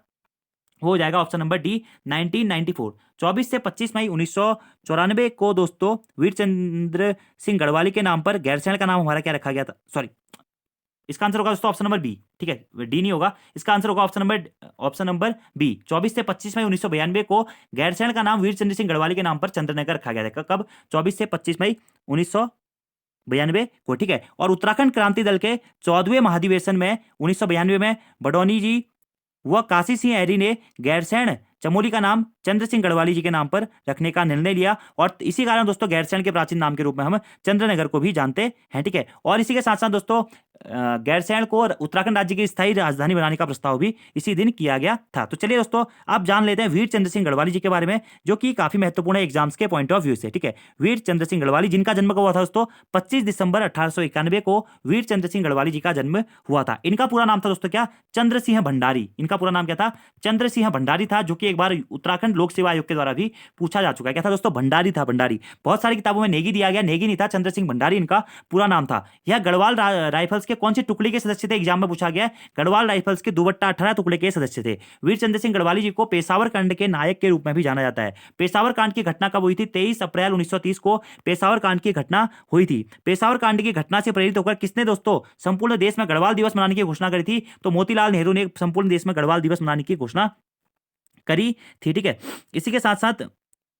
वो हो जाएगा ऑप्शन नंबर डी 1994। 24 से 25 मई 1994 को दोस्तों वीर चंद्र सिंह गढ़वाली के नाम पर गैरसैंण का नाम हमारा क्या रखा गया था? सॉरी, इसका आंसर होगा दोस्तों ऑप्शन नंबर बी, ठीक है। डी नहीं होगा, इसका आंसर होगा ऑप्शन नंबर बी। 24 से 25 मई 1992 को गैरसैंण का नाम वीर चंद्र सिंह गढ़वाली के नाम पर चंद्रनगर रखा गया था। कब? 24 से 25 मई 1992 को, ठीक है। और उत्तराखंड क्रांति दल के 14वें महाधिवेशन में 1992 में बडौनी जी व काशी सिंह ऐरी ने गैरसैंण चमोली का नाम चंद्र सिंह गढ़वाली जी के नाम पर रखने का निर्णय लिया, और इसी कारण दोस्तों गैरसैंण के प्राचीन नाम के रूप में हम चंद्रनगर को भी जानते हैं, ठीक है। और इसी के साथ साथ दोस्तों गैरसैंण को उत्तराखंड राज्य की स्थायी राजधानी बनाने का प्रस्ताव भी इसी दिन किया गया था। तो चलिए दोस्तों आप जान लेते हैं वीर चंद्र सिंह गढ़वाली जी के बारे में, जो कि काफी महत्वपूर्ण है एग्जाम्स के पॉइंट ऑफ व्यू से, ठीक है। वीर चंद्र सिंह गढ़वाली जिनका जन्म हुआ था दोस्तों 25 दिसंबर 1891 को वीर चंद्र सिंह गढ़वाली जी का जन्म हुआ था। इनका पूरा नाम था दोस्तों क्या? चंद्र सिंह भंडारी। इनका पूरा नाम क्या था? चंद्र सिंह भंडारी था, जो कि एक बार उत्तराखंड लोक सेवा आयोग के द्वारा भी पूछा जा चुका है। क्या था दोस्तों? भंडारी था, भंडारी। बहुत सारी किताबों में नेगी दिया गया, नेगी नहीं था, चंद्र सिंह भंडारी इनका पूरा नाम था। यह गढ़वाल राइफल्स के कौन सी टुकड़ी के सदस्य थे? एग्जाम में पूछा गया। गढ़वाल राइफल्स के दुबट्टा 18 टुकड़े के सदस्य थे। वीर चंद्र सिंह गढ़वाली जी को पेशावर कांड के नायक के रूप में भी जाना जाता है। पेशावर कांड की घटना कब हुई थी? 23 अप्रैल 1930 को पेशावर कांड की घटना हुई थी। पेशावर कांड की घटना से प्रेरित होकर किसने दोस्तों संपूर्ण देश में गढ़वाल दिवस मनाने की घोषणा करी थी? तो मोतीलाल नेहरू ने संपूर्ण देश में गढ़वाल दिवस मनाने की घोषणा करी थी, ठीक है। इसी के साथ साथ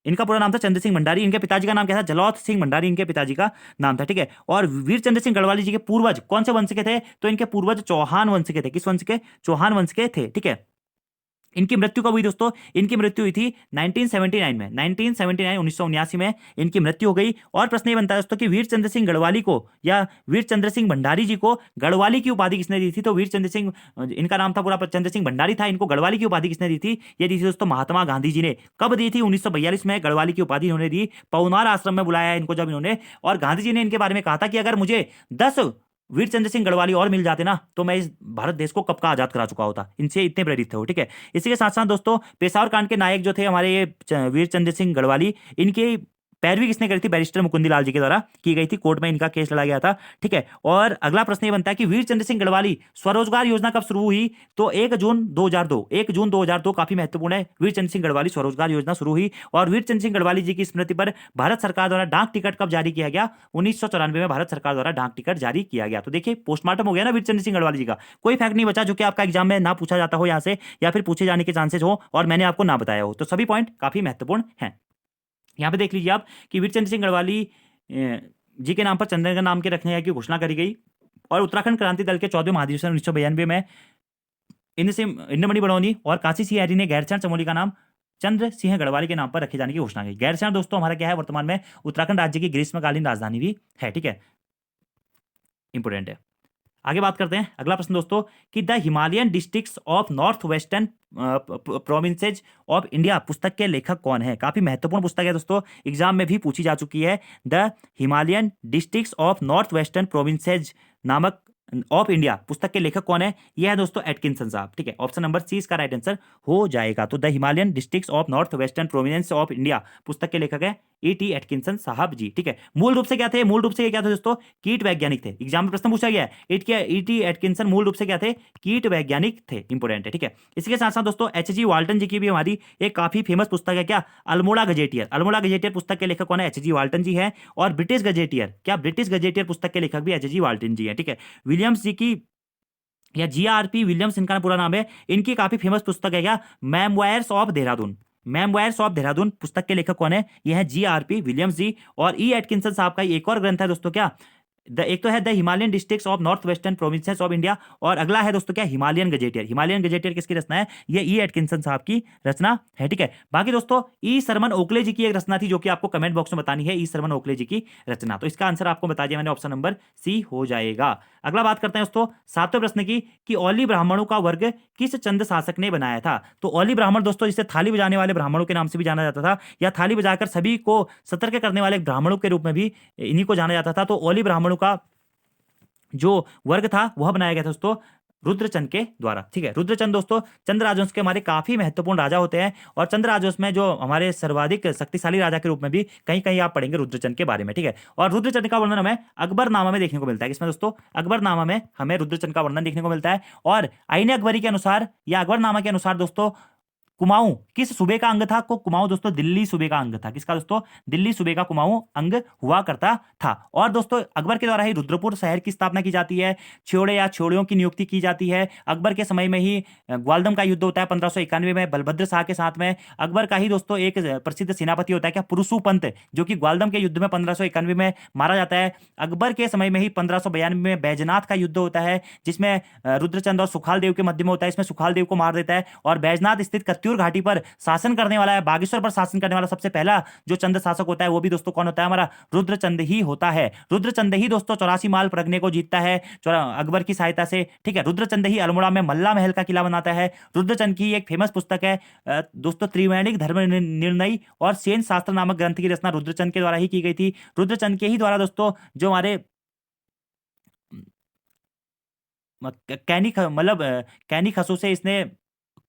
इनका पूरा नाम था चंद्र सिंह भंडारी। इनके पिताजी का नाम क्या था? जलौथ सिंह भंडारी इनके पिताजी का नाम था, ठीक है। और वीर चंद्र सिंह गढ़वाली जी के पूर्वज कौन से वंश के थे? तो इनके पूर्वज चौहान वंश के थे। किस वंश के? चौहान वंश के थे, ठीक है। इनकी मृत्यु कब हुई दोस्तों? इनकी मृत्यु हुई थी 1979 में, 1979 1979 में इनकी मृत्यु हो गई। और प्रश्न ये बनता है दोस्तों कि वीर चंद्र सिंह गढ़वाली को या वीर चंद्र सिंह भंडारी जी को गढ़वाली की उपाधि किसने दी थी? तो वीर चंद्र सिंह, इनका नाम था पूरा चंद्र सिंह भंडारी था, इनको गढ़वाली की उपाधि किसने दी थी? ये दी थी दोस्तों महात्मा गांधी जी ने। कब दी थी? 1942 में गढ़वाली की उपाधि इन्होंने दी। पवनार आश्रम में बुलाया इनको जब इन्होंने, और गांधी जी ने इनके बारे में कहा था कि अगर मुझे 10 वीर चंद्र सिंह गढ़वाली और मिल जाते ना तो मैं इस भारत देश को कब का आजाद करा चुका होता। इनसे इतने प्रेरित थे वो, ठीक है। इसी के साथ साथ दोस्तों पेशावर कांड के नायक जो थे हमारे ये वीर चंद्र सिंह गढ़वाली, इनके पैरवी किसने करी थी? बैरिस्टर मुकुंदी लाल जी के द्वारा की गई थी, कोर्ट में इनका केस लड़ा गया था, ठीक है। और अगला प्रश्न ये बनता है कि वीर चंद्र सिंह गढ़वाली स्वरोजगार योजना कब शुरू हुई? तो 1 जून 2002, 1 जून 2002 काफी महत्वपूर्ण है। वीर चंद्र सिंह गढ़वाली स्वरोजगार योजना शुरू हुई। और वीर चंद्र सिंह गढ़वाली जी की स्मृति पर भारत सरकार द्वारा डाक टिकट कब जारी किया गया? 1994 में भारत सरकार द्वारा डाक टिकट जारी किया गया। तो देखिए पोस्टमार्टम हो गया ना वीर चंद्र सिंह गढ़वाली जी का, कोई फैक्ट नहीं बचा जो कि आपका एग्जाम में ना पूछा जाता हो यहाँ से, या फिर पूछे जाने के चांसेस हो और मैंने आपको ना बताया हो। तो सभी पॉइंट काफी महत्वपूर्ण हैं। यहाँ पे देख लीजिए आप कि वीर चंद्र सिंह गढ़वाली जी के नाम पर चंद्रनगर नाम के रखने की घोषणा करी गई। और उत्तराखंड क्रांति दल के 14वें महाधिवेशन 1992 में इंद्रमणि बड़ौनी और काशी सिंह हरी ने गैरचरण चमोली का नाम चंद्र सिंह गढ़वाली के नाम पर रखे जाने की घोषणा की। गैरचरण दोस्तों हमारा क्या है? वर्तमान में उत्तराखंड राज्य की ग्रीष्मकालीन राजधानी भी है, ठीक है, इंपोर्टेंट है। आगे बात करते हैं। अगला प्रश्न दोस्तों कि the Himalayan districts of north western provinces of India पुस्तक के लेखक कौन है? काफी महत्वपूर्ण पुस्तक है दोस्तों, एग्जाम में भी पूछी जा चुकी है। The Himalayan districts of north western provinces नामक ऑफ इंडिया पुस्तक के लेखक कौन है? यह है दोस्तों एटकिंसन साहब, ठीक है। ऑप्शन नंबर सी इसका राइट आंसर हो जाएगा। तो the Himalayan districts of north western province of India पुस्तक के लेखक है E.T. एटकिंसन साहब जी, ठीक है। मूल रूप से क्या थे? मूल रूप से ये क्या थे दोस्तों? कीट वैज्ञानिक थे। एग्जाम में प्रश्न पूछा गया है E.T. एटकिंसन मूल रूप से क्या थे? कीट वैज्ञानिक थे, इंपोर्टेंट है, ठीक है। इसके साथ साथ दोस्तों H.G. वाल्टन जी की भी हमारी एक काफी फेमस पुस्तक है, क्या? अल्मोड़ा गजेटियर। अल्मोड़ा गजेटियर पुस्तक के लेखक कौन है? H.G. वाल्टन जी है। और ब्रिटिश गजेटियर, क्या ब्रिटिश गजेटियर पुस्तक के लेखक भी H.G. वाल्टन जी है, ठीक है। विलियम्स जी की या GRP विलियम्स इनका पूरा नाम है, इनकी काफी फेमस पुस्तक है क्या? Memoirs of Dehradun. Memoirs of Dehradun पुस्तक के लेखक कौन है? यह है GRP विलियम्स जी। और E. एटकिंसन साहब का एक और ग्रंथ है दोस्तों, क्या? एक तो है the Himalayan districts of north western provinces of India, और अगला है दोस्तों क्या? Himalayan gazetteer. हिमालयन गजेटियर किसकी रचना है? ये E. एटकिंसन साहब की रचना है, ठीक है। बाकी दोस्तों E. सरमन ओकले जी की एक रचना थी जो कि आपको कमेंट बॉक्स में बतानी है, E. सरमन ओकले जी की रचना। तो इसका आंसर आपको बता दिया मैंने, ऑप्शन नंबर सी हो जाएगा। अगला बात करते हैं दोस्तों 7वें प्रश्न की कि ओली ब्राह्मणों का वर्ग किस चंद शासक ने बनाया था? तो ओली ब्राह्मण दोस्तों जिसे थाली बजाने वाले ब्राह्मणों के नाम से भी जाना जाता था, या थाली बजाकर सभी को सतर्क करने वाले ब्राह्मणों के रूप में भी इन्हीं को जाना जाता था। तो ओली ब्राह्मणों का जो वर्ग था वह बनाया गया था दोस्तों रुद्रचंद के द्वारा, ठीक है। रुद्रचंद दोस्तों चंद्र राजवंश के हमारे काफी महत्वपूर्ण राजा होते हैं, और चंद्र राजवंश में जो हमारे सर्वाधिक शक्तिशाली राजा के रूप में भी कहीं कहीं आप पढ़ेंगे रुद्रचंद के बारे में, ठीक है। और रुद्रचंद का वर्णन हमें अकबरनामा में देखने को मिलता है। किसमें दोस्तों? अकबरनामा में हमें रुद्रचंद का वर्णन देखने को मिलता है। और आईने अकबरी के अनुसार या अकबरनामा के अनुसार दोस्तों कुमाऊं किस सूबे का अंग था? को कुमाऊं दोस्तों दिल्ली सूबे का अंग था। किसका दोस्तों? दिल्ली सूबे का कुमाऊं अंग हुआ करता था। और दोस्तों अकबर के द्वारा ही रुद्रपुर शहर की स्थापना की जाती है, छोड़े या छोड़ियों की नियुक्ति की जाती है। अकबर के समय में ही ग्वालदम का युद्ध होता है 1591 में बलभद्र शाह के साथ में। अकबर का ही दोस्तों एक प्रसिद्ध सेनापति होता है क्या? पुरुषु पंत, जो कि ग्वालदम के युद्ध में 1591 में मारा जाता है। अकबर के समय में ही 1592 में बैजनाथ का युद्ध होता है, जिसमें रुद्रचंद और सुखाल देव के मध्य में होता है। इसमें सुखाल देव को मार देता है। और बैजनाथ स्थित कत्यूर घाटी पर शासन करने वाला है, बागेश्वर पर शासन करने वाला सबसे पहला जो चंद शासक होता है वो भी दोस्तों कौन होता है? हमारा रुद्रचंद ही होता है। रुद्रचंद ही दोस्तों 84 माल परगने को जीतता है अकबर की सहायता से, ठीक है। रुद्रचंद ही अल्मोड़ा में मल्ला महल का किला बनाता है। रुद्रचंद की एक फेमस पुस्तक है दोस्तों त्रिवेणिक धर्म निर्णय और सेन शास्त्र नामक ग्रंथ की रचना रुद्रचंद के द्वारा ही की गई थी। रुद्रचंद के ही द्वारा दोस्तों जो हमारे कैनी खसू से इसने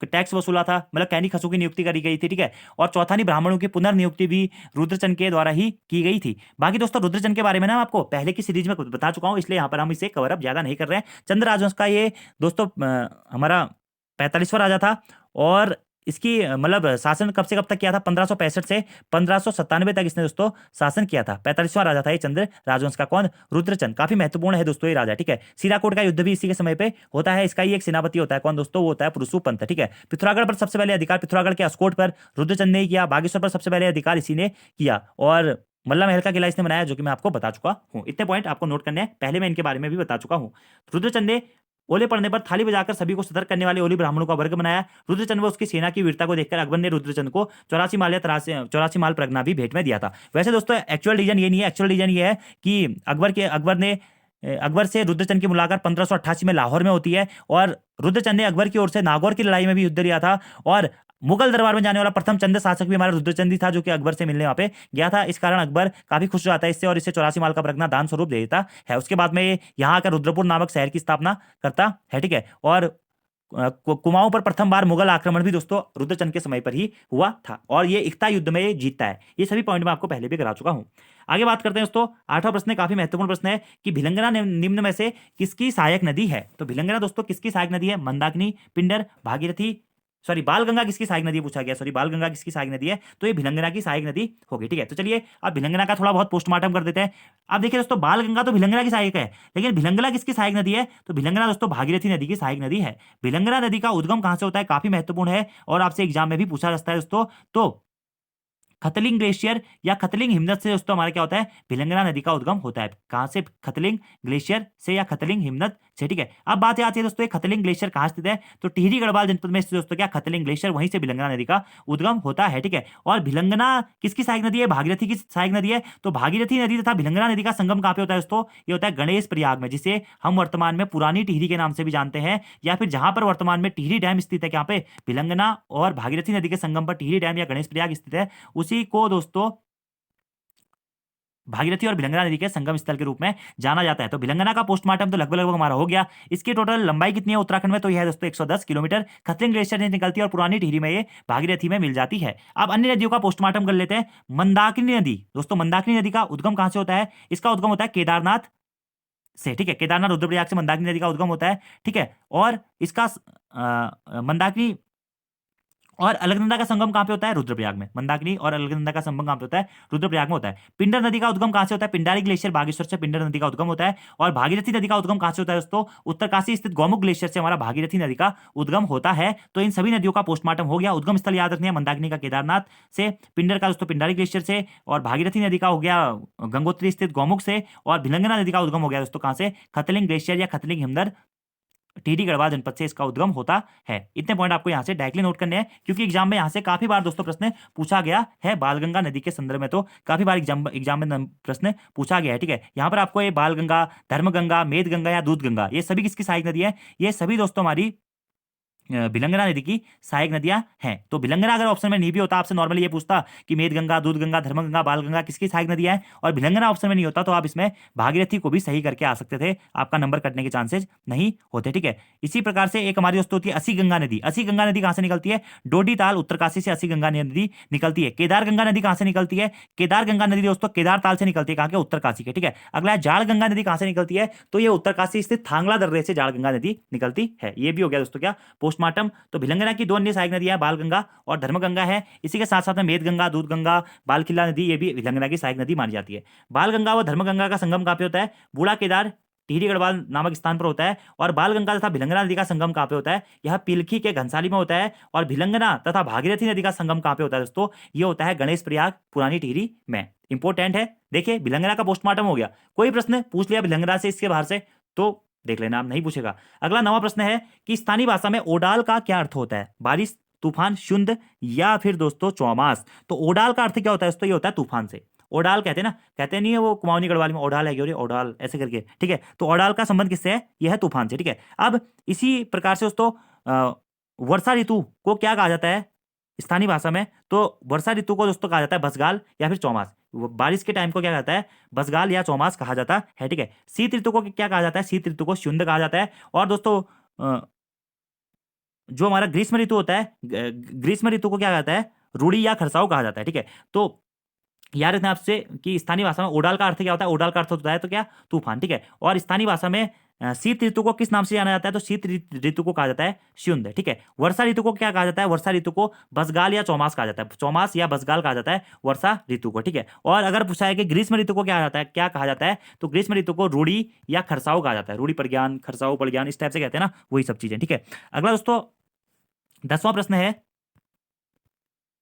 टैक्स वसूला था, मतलब कैनी खसू की नियुक्ति करी गई थी, ठीक है। और चौथानी ब्राह्मणों की पुनर्नियुक्ति भी रुद्रचंद के द्वारा ही की गई थी। बाकी दोस्तों रुद्रचंद के बारे में ना आपको पहले की सीरीज में बता चुका हूं, इसलिए यहां पर हम इसे कवर अप ज्यादा नहीं कर रहे हैं। चंद्र राजवंश का ये दोस्तों हमारा 45वां राजा था, और इसकी मतलब शासन कब से कब तक किया था? 1565 से 1597 तक इसने दोस्तों शासन किया था। 45वां राजा था ये चंद्र राजवंश का। कौन? रुद्रचंद। काफी महत्वपूर्ण है दोस्तों ये राजा, ठीक है। सीराकोट का युद्ध भी इसी के समय पे होता है। इसका ही एक सेनापति होता है, कौन दोस्तों? वो होता है पुरुषु पंत, ठीक है। पिथौरागढ़ पर सबसे पहले अधिकार पिथौरागढ़ के अस्कोट पर रुद्रचंद ने किया। बागेश्वर पर सबसे पहले अधिकार इसी ने किया, और मल्ला महल का किला इसने बनाया, जो कि मैं आपको बता चुका हूं। इतने पॉइंट आपको नोट करने हैं, पहले मैं इनके बारे में भी बता चुका हूं। रुद्रचंद ने ओले पड़ने पर थाली बजाकर सभी को सतर्क करने वाले ओली ब्राह्मणों का वर्ग बनाया। रुद्रचंद व उसकी सेना की वीरता को देखकर अकबर ने रुद्रचंद को 84 माल या 84 माल प्रगना भी भेंट में दिया था। वैसे दोस्तों एक्चुअल रीजन ये नहीं है, एक्चुअल रीजन ये है कि अकबर से रुद्रचंद की मुलाकात 1588 में लाहौर में होती है, और रुद्रचंद ने अकबर की ओर से नागौर की लड़ाई में भी युद्ध लिया था, और मुगल दरबार में जाने वाला प्रथम चंद शासक भी हमारा रुद्रचंद ही था, जो कि अकबर से मिलने वहां पे गया था। इस कारण अकबर काफी खुश हो जाता है इससे, और इसे 84 माल का प्रगना दान स्वरूप दे देता है। उसके बाद में ये यहाँ आकर रुद्रपुर नामक शहर की स्थापना करता है, ठीक है। और कुमाऊं पर प्रथम बार मुगल आक्रमण भी दोस्तों रुद्रचंद के समय पर ही हुआ था, और ये इक्ता युद्ध में ये जीतता है। ये सभी पॉइंट मैं आपको पहले भी करा चुका हूं। आगे बात करते हैं दोस्तों, 8वां प्रश्न काफी महत्वपूर्ण प्रश्न है कि भिलंगना निम्न में से किसकी सहायक नदी है। तो भिलंगना दोस्तों किसकी सहायक नदी है? मंदाकिनी, पिंडर, भागीरथी, सॉरी बालगंगा किसकी सहायक नदी पूछा गया, सॉरी बालगंगा किसकी सहायक नदी है, तो ये भिलंगना की सहायक नदी होगी, ठीक है। तो चलिए अब भिलंगना का थोड़ा बहुत पोस्टमार्टम कर देते हैं। अब देखिए दोस्तों, बालगंगा तो भिलंगना की सहायक है, लेकिन भिलंगना किसकी सहायक नदी है? तो भिलंगना दोस्तों भागीरथी नदी की सहायक नदी है। भिलंगना नदी का उद्गम कहां से होता है, काफी महत्वपूर्ण है, और आपसे एग्जाम में भी पूछा जाता है दोस्तों। तो खतलिंग ग्लेशियर या खतलिंग हिमनद से दोस्तों हमारा क्या होता है, भिलंगना नदी का उद्गम होता है। कहां से? खतलिंग ग्लेशियर से या खतलिंग हिमनद से, ठीक है। अब बात आती है दोस्तों, ये खतलिंग ग्लेशियर कहां स्थित है, तो टिहरी गढ़वाल जनपद में स्थित दोस्तों क्या खतलिंग ग्लेशियर, वहीं से भिलंगना नदी का उद्गम होता है, ठीक है। और भिलंगना किसकी सहायक नदी है? भागीरथी की सहायक नदी है। तो भागीरथी नदी तथा भिलंगना नदी का संगम कहां पे होता है दोस्तों? ये होता है गणेश प्रयाग में, जिसे हम वर्तमान में पुरानी टिहरी के नाम से भी जानते हैं, या फिर जहां पर वर्तमान में टिहरी डैम स्थित है, यहाँ पे भिलंगना और भागीरथी नदी के संगम पर टिहरी डैम या गणेश प्रयाग स्थित है, उसी को दोस्तों भागीरथी और भिलंगना नदी के संगम स्थल के रूप में जाना जाता है। तो भिलंगना का पोस्टमार्टम तो लगभग हमारा हो गया। इसकी टोटल लंबाई कितनी है उत्तराखंड में, तो यह है दोस्तों 110 किलोमीटर। खतलिंग ग्लेशियर से निकलती है और पुरानी टिहरी में ये भागीरथी में मिल जाती है। अब अन्य नदियों का पोस्टमार्टम कर लेते हैं। मंदाकिनी नदी दोस्तों, मंदाकिनी नदी का उद्गम कहां से होता है? इसका उद्गम होता है केदारनाथ से, ठीक है। केदारनाथ रुद्रप्रयाग से मंदाकिनी नदी का उद्गम होता है, ठीक है। और इसका मंदाकिनी और अलकनंदा का संगम कहां पे होता है? रुद्रप्रयाग में। मंदाकिनी और अलकनंदा का संगम कहां पे होता है? रुद्रप्रयाग में होता है। पिंडर नदी का उद्गम कहां से होता है? पिंडारी ग्लेशियर बागेश्वर से पिंडर नदी का उद्गम होता है। और भागीरथी नदी का उद्गम कहां से होता है दोस्तों? उत्तरकाशी स्थित गौमुख ग्लेशियर से हमारा भागीरथी नदी का उद्गम होता है। तो इन सभी नदियों का पोस्टमार्टम हो गया। उद्गम स्थल याद रखने हैं, मंदाकिनी का केदारनाथ से, पिंडर का दोस्तों पिंडारी ग्लेशियर से, और भागीरथी नदी का हो गया गंगोत्री स्थित गौमुख से, और भिलंगना नदी का उद्गम हो गया दोस्तों कहां से? खतलिंग ग्लेशियर या खतलिंग हिमनद टिहरी गढ़वाल जनपद से इसका उद्गम होता है। इतने पॉइंट आपको यहां से डायरेक्टली नोट करने हैं, क्योंकि एग्जाम में यहां से काफी बार दोस्तों प्रश्न पूछा गया है। बालगंगा नदी के संदर्भ में तो काफी बार एग्जाम में प्रश्न पूछा गया है, ठीक है। यहां पर आपको ये बालगंगा, धर्मगंगा, मेदगंगा या दूधगंगा, ये सभी किसकी सहायक नदी है? ये सभी दोस्तों हमारी भिलंगना नदी की सहायक नदियां हैं। तो भिलंगना अगर ऑप्शन में नहीं भी होता, आपसे नॉर्मली ये पूछता कि मेदगंगा, दूधगंगा, धर्मगंगा, बालगंगा किसकी सहायक नदियां हैं, और भिलंगना ऑप्शन में नहीं होता, तो आप इसमें भागीरथी को भी सही करके आ सकते थे, आपका नंबर कटने के चांसेस नहीं होते, ठीक है। इसी प्रकार से एक हमारी दोस्तों होती है असी गंगा नदी। असी गंगा नदी कहां से निकलती है? डोडी ताल उत्तरकाशी से असी गंगा नदी निकलती है। केदार गंगा नदी कहां से निकलती है? केदार गंगा नदी दोस्तों केदार ताल से निकलती है, कहां के? उत्तरकाशी के, ठीक है। अगला है जाड़ गंगा नदी कहां से निकलती है? तो ये उत्तरकाशी स्थित थांगला दर्रे से जाड़ गंगा नदी निकलती है। ये भी हो गया दोस्तों क्या पोस्टमार्टम। तो भिलंगना की दो अन्य सहायक नदियां बालगंगा और धर्मगंगा है। इसी के साथ साथ में मेदगंगा, दूधगंगा, बालखिल्ला नदी, ये भी भिलंगना की सहायक नदी मानी जाती है। बालगंगा व धर्मगंगा का संगम कहां पे होता है? बूढ़ा केदार टिहरी गढ़वाल नामक स्थान पर होता है। और बालगंगा तथा भिलंगना नदी का संगम कहां पे होता है? यह पिलखी के घनसाली में होता है। और भिलंगना तथा भागीरथी नदी का संगम कहां पे होता है दोस्तों? ये होता है गणेश प्रयाग पुरानी टिहरी में। इंपॉर्टेंट है। देखिए भिलंगना का पोस्टमार्टम हो गया। कोई प्रश्न पूछ लिया भिलंगना से, इसके बाहर से, तो देख लेना, आप नहीं पूछेगा। अगला 9वां प्रश्न है कि स्थानीय भाषा में ओडाल का क्या अर्थ होता है? बारिश, तूफान, शुंड या फिर दोस्तों चौमास। तो ओडाल का अर्थ क्या होता है दोस्तों? ये होता है तूफान से। ओडाल कहते हैं ना, कहते नहीं है वो कुमाऊनी गढ़वाली में ओडाल है, ओडाल ऐसे करके, ठीक है। तो ओडाल का संबंध किससे है? यह है तूफान से, ठीक है। अब इसी प्रकार से दोस्तों वर्षा ऋतु को क्या कहा जाता है स्थानीय भाषा में? तो वर्षा ऋतु को दोस्तों कहा जाता है बसगाल या फिर चौमास। बारिश के टाइम को क्या कहता है? बसगाल या चौमास कहा जाता है, ठीक है। शीत ऋतु को क्या कहा जाता है? शीत ऋतु को शुंड कहा जाता है। और दोस्तों जो हमारा ग्रीष्म ऋतु होता है, ग्रीष्म ऋतु को क्या कहता है? रूढ़ी या खरसाव कहा जाता है, ठीक है। तो याद रखना आपसे कि स्थानीय भाषा में ओडाल का अर्थ क्या होता है? ओडाल का अर्थ होता है तो क्या? तूफान, ठीक है। और स्थानीय भाषा में शीत ऋतु को किस नाम से जाना जाता है? तो शीत ऋतु को कहा जाता है शुंड, ठीक है। वर्षा ऋतु को क्या कहा जाता है? वर्षा ऋतु को बसगाल या चौमास कहा जाता है। चौमास या बसगाल कहा जाता है वर्षा ऋतु को, ठीक है। और अगर पूछा है कि ग्रीष्म ऋतु को क्या जाता है, क्या कहा जाता है? तो ग्रीष्म ऋतु को रूढ़ी या खरसाव कहा जाता है। रूढ़ी प्रज्ञान, खरसाव प्रज्ञान, इस टाइप से कहते हैं ना, वही सब चीजें, ठीक है। अगला दोस्तों 10वां प्रश्न है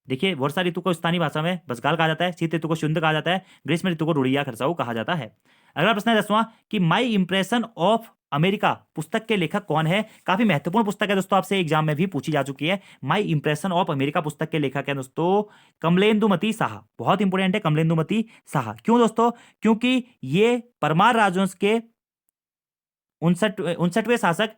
देखिए, वर्षा ऋतु को स्थानीय भाषा में बसगाल कहा जाता है, शीत ऋतु को शुंड कहा जाता है, ग्रीष्म ऋतु को रुड़िया खरसाऊ कहा जाता है। अगला प्रश्न है 10वां कि माई इंप्रेशन ऑफ अमेरिका पुस्तक के लेखक कौन है। काफी महत्वपूर्ण पुस्तक है दोस्तों, आपसे एग्जाम में भी पूछी जा चुकी है। माई इंप्रेशन ऑफ अमेरिका पुस्तक के लेखक है दोस्तों कमलेंदुमती साहा। बहुत इंपोर्टेंट है कमलेंदुमती साहा। क्यों दोस्तों? क्योंकि ये परमार राजवंश के 59वें शासक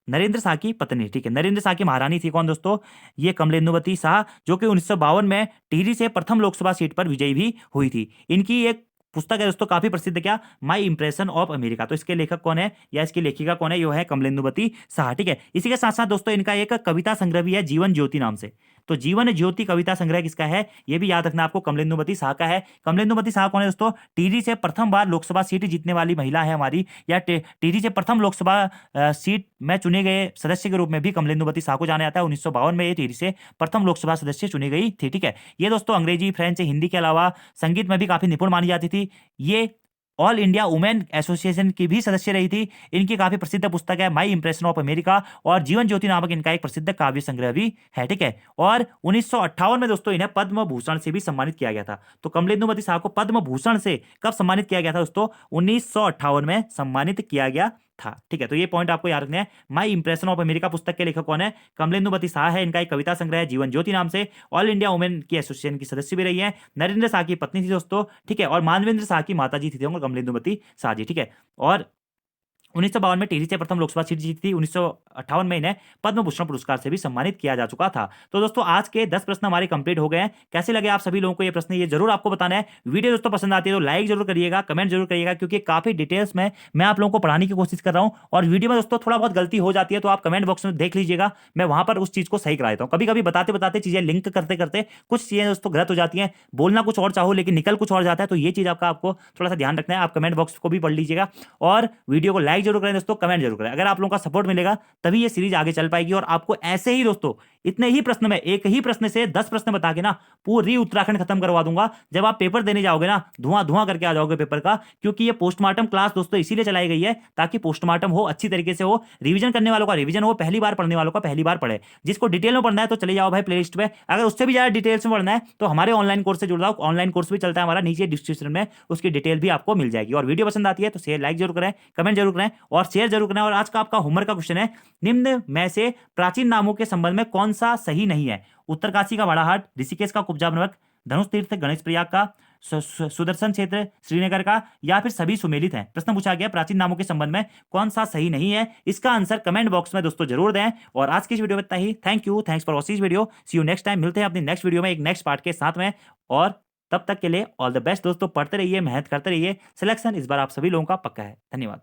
नरेंद्र शाह की पत्नी, ठीक है, नरेंद्र शाह की महारानी थी कौन दोस्तों? ये कमलेंदुमती शाह, जो कि 1952 में टिहरी से प्रथम लोकसभा सीट पर विजयी भी हुई थी। इनकी एक पुस्तक है दोस्तों काफी प्रसिद्ध, क्या? माई इंप्रेशन ऑफ अमेरिका। तो इसके लेखक कौन है या इसकी लेखिका कौन है? यो है कमलेंदुमती शाह, ठीक है। इसी के साथ साथ दोस्तों इनका एक कविता संग्रह भी है जीवन ज्योति नाम से। तो जीवन ज्योति कविता संग्रह किसका है? ये भी याद रखना आपको, कमलेंदुमती शाह का है। कमलेंदुमती शाह कौन है दोस्तों? टिहरी से प्रथम बार लोकसभा सीट जीतने वाली महिला है हमारी, या टिहरी से प्रथम लोकसभा सीट में चुने गए सदस्य के रूप में भी कमलेंदुमती शाह को जाना जाता है। 1952 में ये टिहरी से प्रथम लोकसभा सदस्य चुनी गई थी, ठीक है। ये दोस्तों अंग्रेजी, फ्रेंच, हिंदी के अलावा संगीत में भी काफी निपुण मानी जाती थी। ये ऑल इंडिया वुमेन एसोसिएशन की भी सदस्य रही थी। इनकी काफी प्रसिद्ध पुस्तक है माई इंप्रेशन ऑफ अमेरिका, और जीवन ज्योति नामक इनका एक प्रसिद्ध काव्य संग्रह भी है, ठीक है। और 1958 में दोस्तों इन्हें पद्म भूषण से भी सम्मानित किया गया था। तो कमलेंदुमती साहब को पद्म भूषण से कब सम्मानित किया गया था दोस्तों? 1958 में सम्मानित किया गया था, ठीक है। तो ये पॉइंट आपको याद रखना है। माई इंप्रेशन ऑफ अमेरिका पुस्तक के लेखक कौन है? कमलेंदुमती शाह है। इनका एक कविता संग्रह है जीवन ज्योति नाम से। ऑल इंडिया वुमेन की एसोसिएशन की सदस्य भी रही है। नरेंद्र शाह की पत्नी थी दोस्तों, ठीक है। और मानवेंद्र शाह की माता जी थी कमलेंदुमती शाह जी, ठीक है। और 1952 में टिहरी से प्रथम लोकसभा सीट जीती थी। 1958 में इन्हें पद्म भूषण पुरस्कार से भी सम्मानित किया जा चुका था। तो दोस्तों आज के 10 प्रश्न हमारे कंप्लीट हो गए हैं। कैसे लगे आप सभी लोगों को ये प्रश्न, ये जरूर आपको बताना है। वीडियो दोस्तों पसंद आती है तो लाइक जरूर करिएगा, कमेंट जरूर करिएगा, क्योंकि काफी डिटेल्स में मैं आप लोगों को पढ़ाने की कोशिश कर रहा हूं। और वीडियो में दोस्तों थोड़ा बहुत गलती हो जाती है तो आप कमेंट बॉक्स में देख लीजिएगा, मैं वहां पर उस चीज को सही करा देता हूं। कभी कभी बताते बताते चीजें लिंक करते करते कुछ चीजें दोस्तों गलत हो जाती हैं, बोलना कुछ और चाहो लेकिन निकल कुछ और जाता है। तो ये चीज आपको थोड़ा सा ध्यान रखना है। आप कमेंट बॉक्स को भी पढ़ लीजिएगा और वीडियो को लाइक जरूर करें दोस्तों, कमेंट जरूर करें। अगर आप लोगों का सपोर्ट मिलेगा तभी ये सीरीज आगे चल पाएगी। और आपको ऐसे ही दोस्तों इतने ही प्रश्न में, एक ही प्रश्न से 10 प्रश्न बता के ना पूरी उत्तराखंड खत्म करवा दूंगा। जब आप पेपर देने जाओगे ना धुआं धुआं करके आ जाओगे पेपर का, क्योंकि ये पोस्टमार्टम क्लास दोस्तों इसीलिए चलाई गई है ताकि पोस्टमार्टम हो, अच्छी तरीके से हो, रिवीजन करने वालों का रिवीजन हो, पहली बार पढ़ने वालों का पहली बार पढ़े। जिसको डिटेल में पढ़ना है तो चले जाओ भाई प्लेलिस्ट में। अगर उससे भी ज्यादा डिटेल्स में पढ़ना है तो हमारे ऑनलाइन कोर्स से जुड़ जाओ। ऑनलाइन कोर्स भी चलता है हमारा, नीचे डिस्क्रिप्शन में उसकी डिटेल भी आपको मिल जाएगी। और वीडियो पसंद आती है तो शेयर लाइक जरूर करें, कमेंट जरूर करें और शेयर जरूर करें। और आज का आपका होमवर्क का क्वेश्चन है, निम्न में से प्राचीन नामों के संबंध में कौन सा सही नहीं है? उत्तरकाशी का बड़ाहाट, ऋषिकेश का कुब्जा बनवक, धनुष तीर्थ गणेश प्रयाग का, सुदर्शन क्षेत्र श्रीनगर का, या फिर सभी सुमेलित हैं। प्रश्न पूछा गया प्राचीन नामों के संबंध में कौन सा सही नहीं है? इसका आंसर कमेंट बॉक्स में दोस्तों जरूर दें। और आज की इस वीडियो में इतना ही। Thank you, thanks for watching video. See you next time. मिलते हैं अपनी नेक्स्ट वीडियो में एक नेक्स्ट पार्ट के साथ में। और तब तक के लिए ऑल द बेस्ट दोस्तों। पढ़ते रहिए, मेहनत करते रहिए। सिलेक्शन इस बार आप सभी लोगों का पक्का है। धन्यवाद।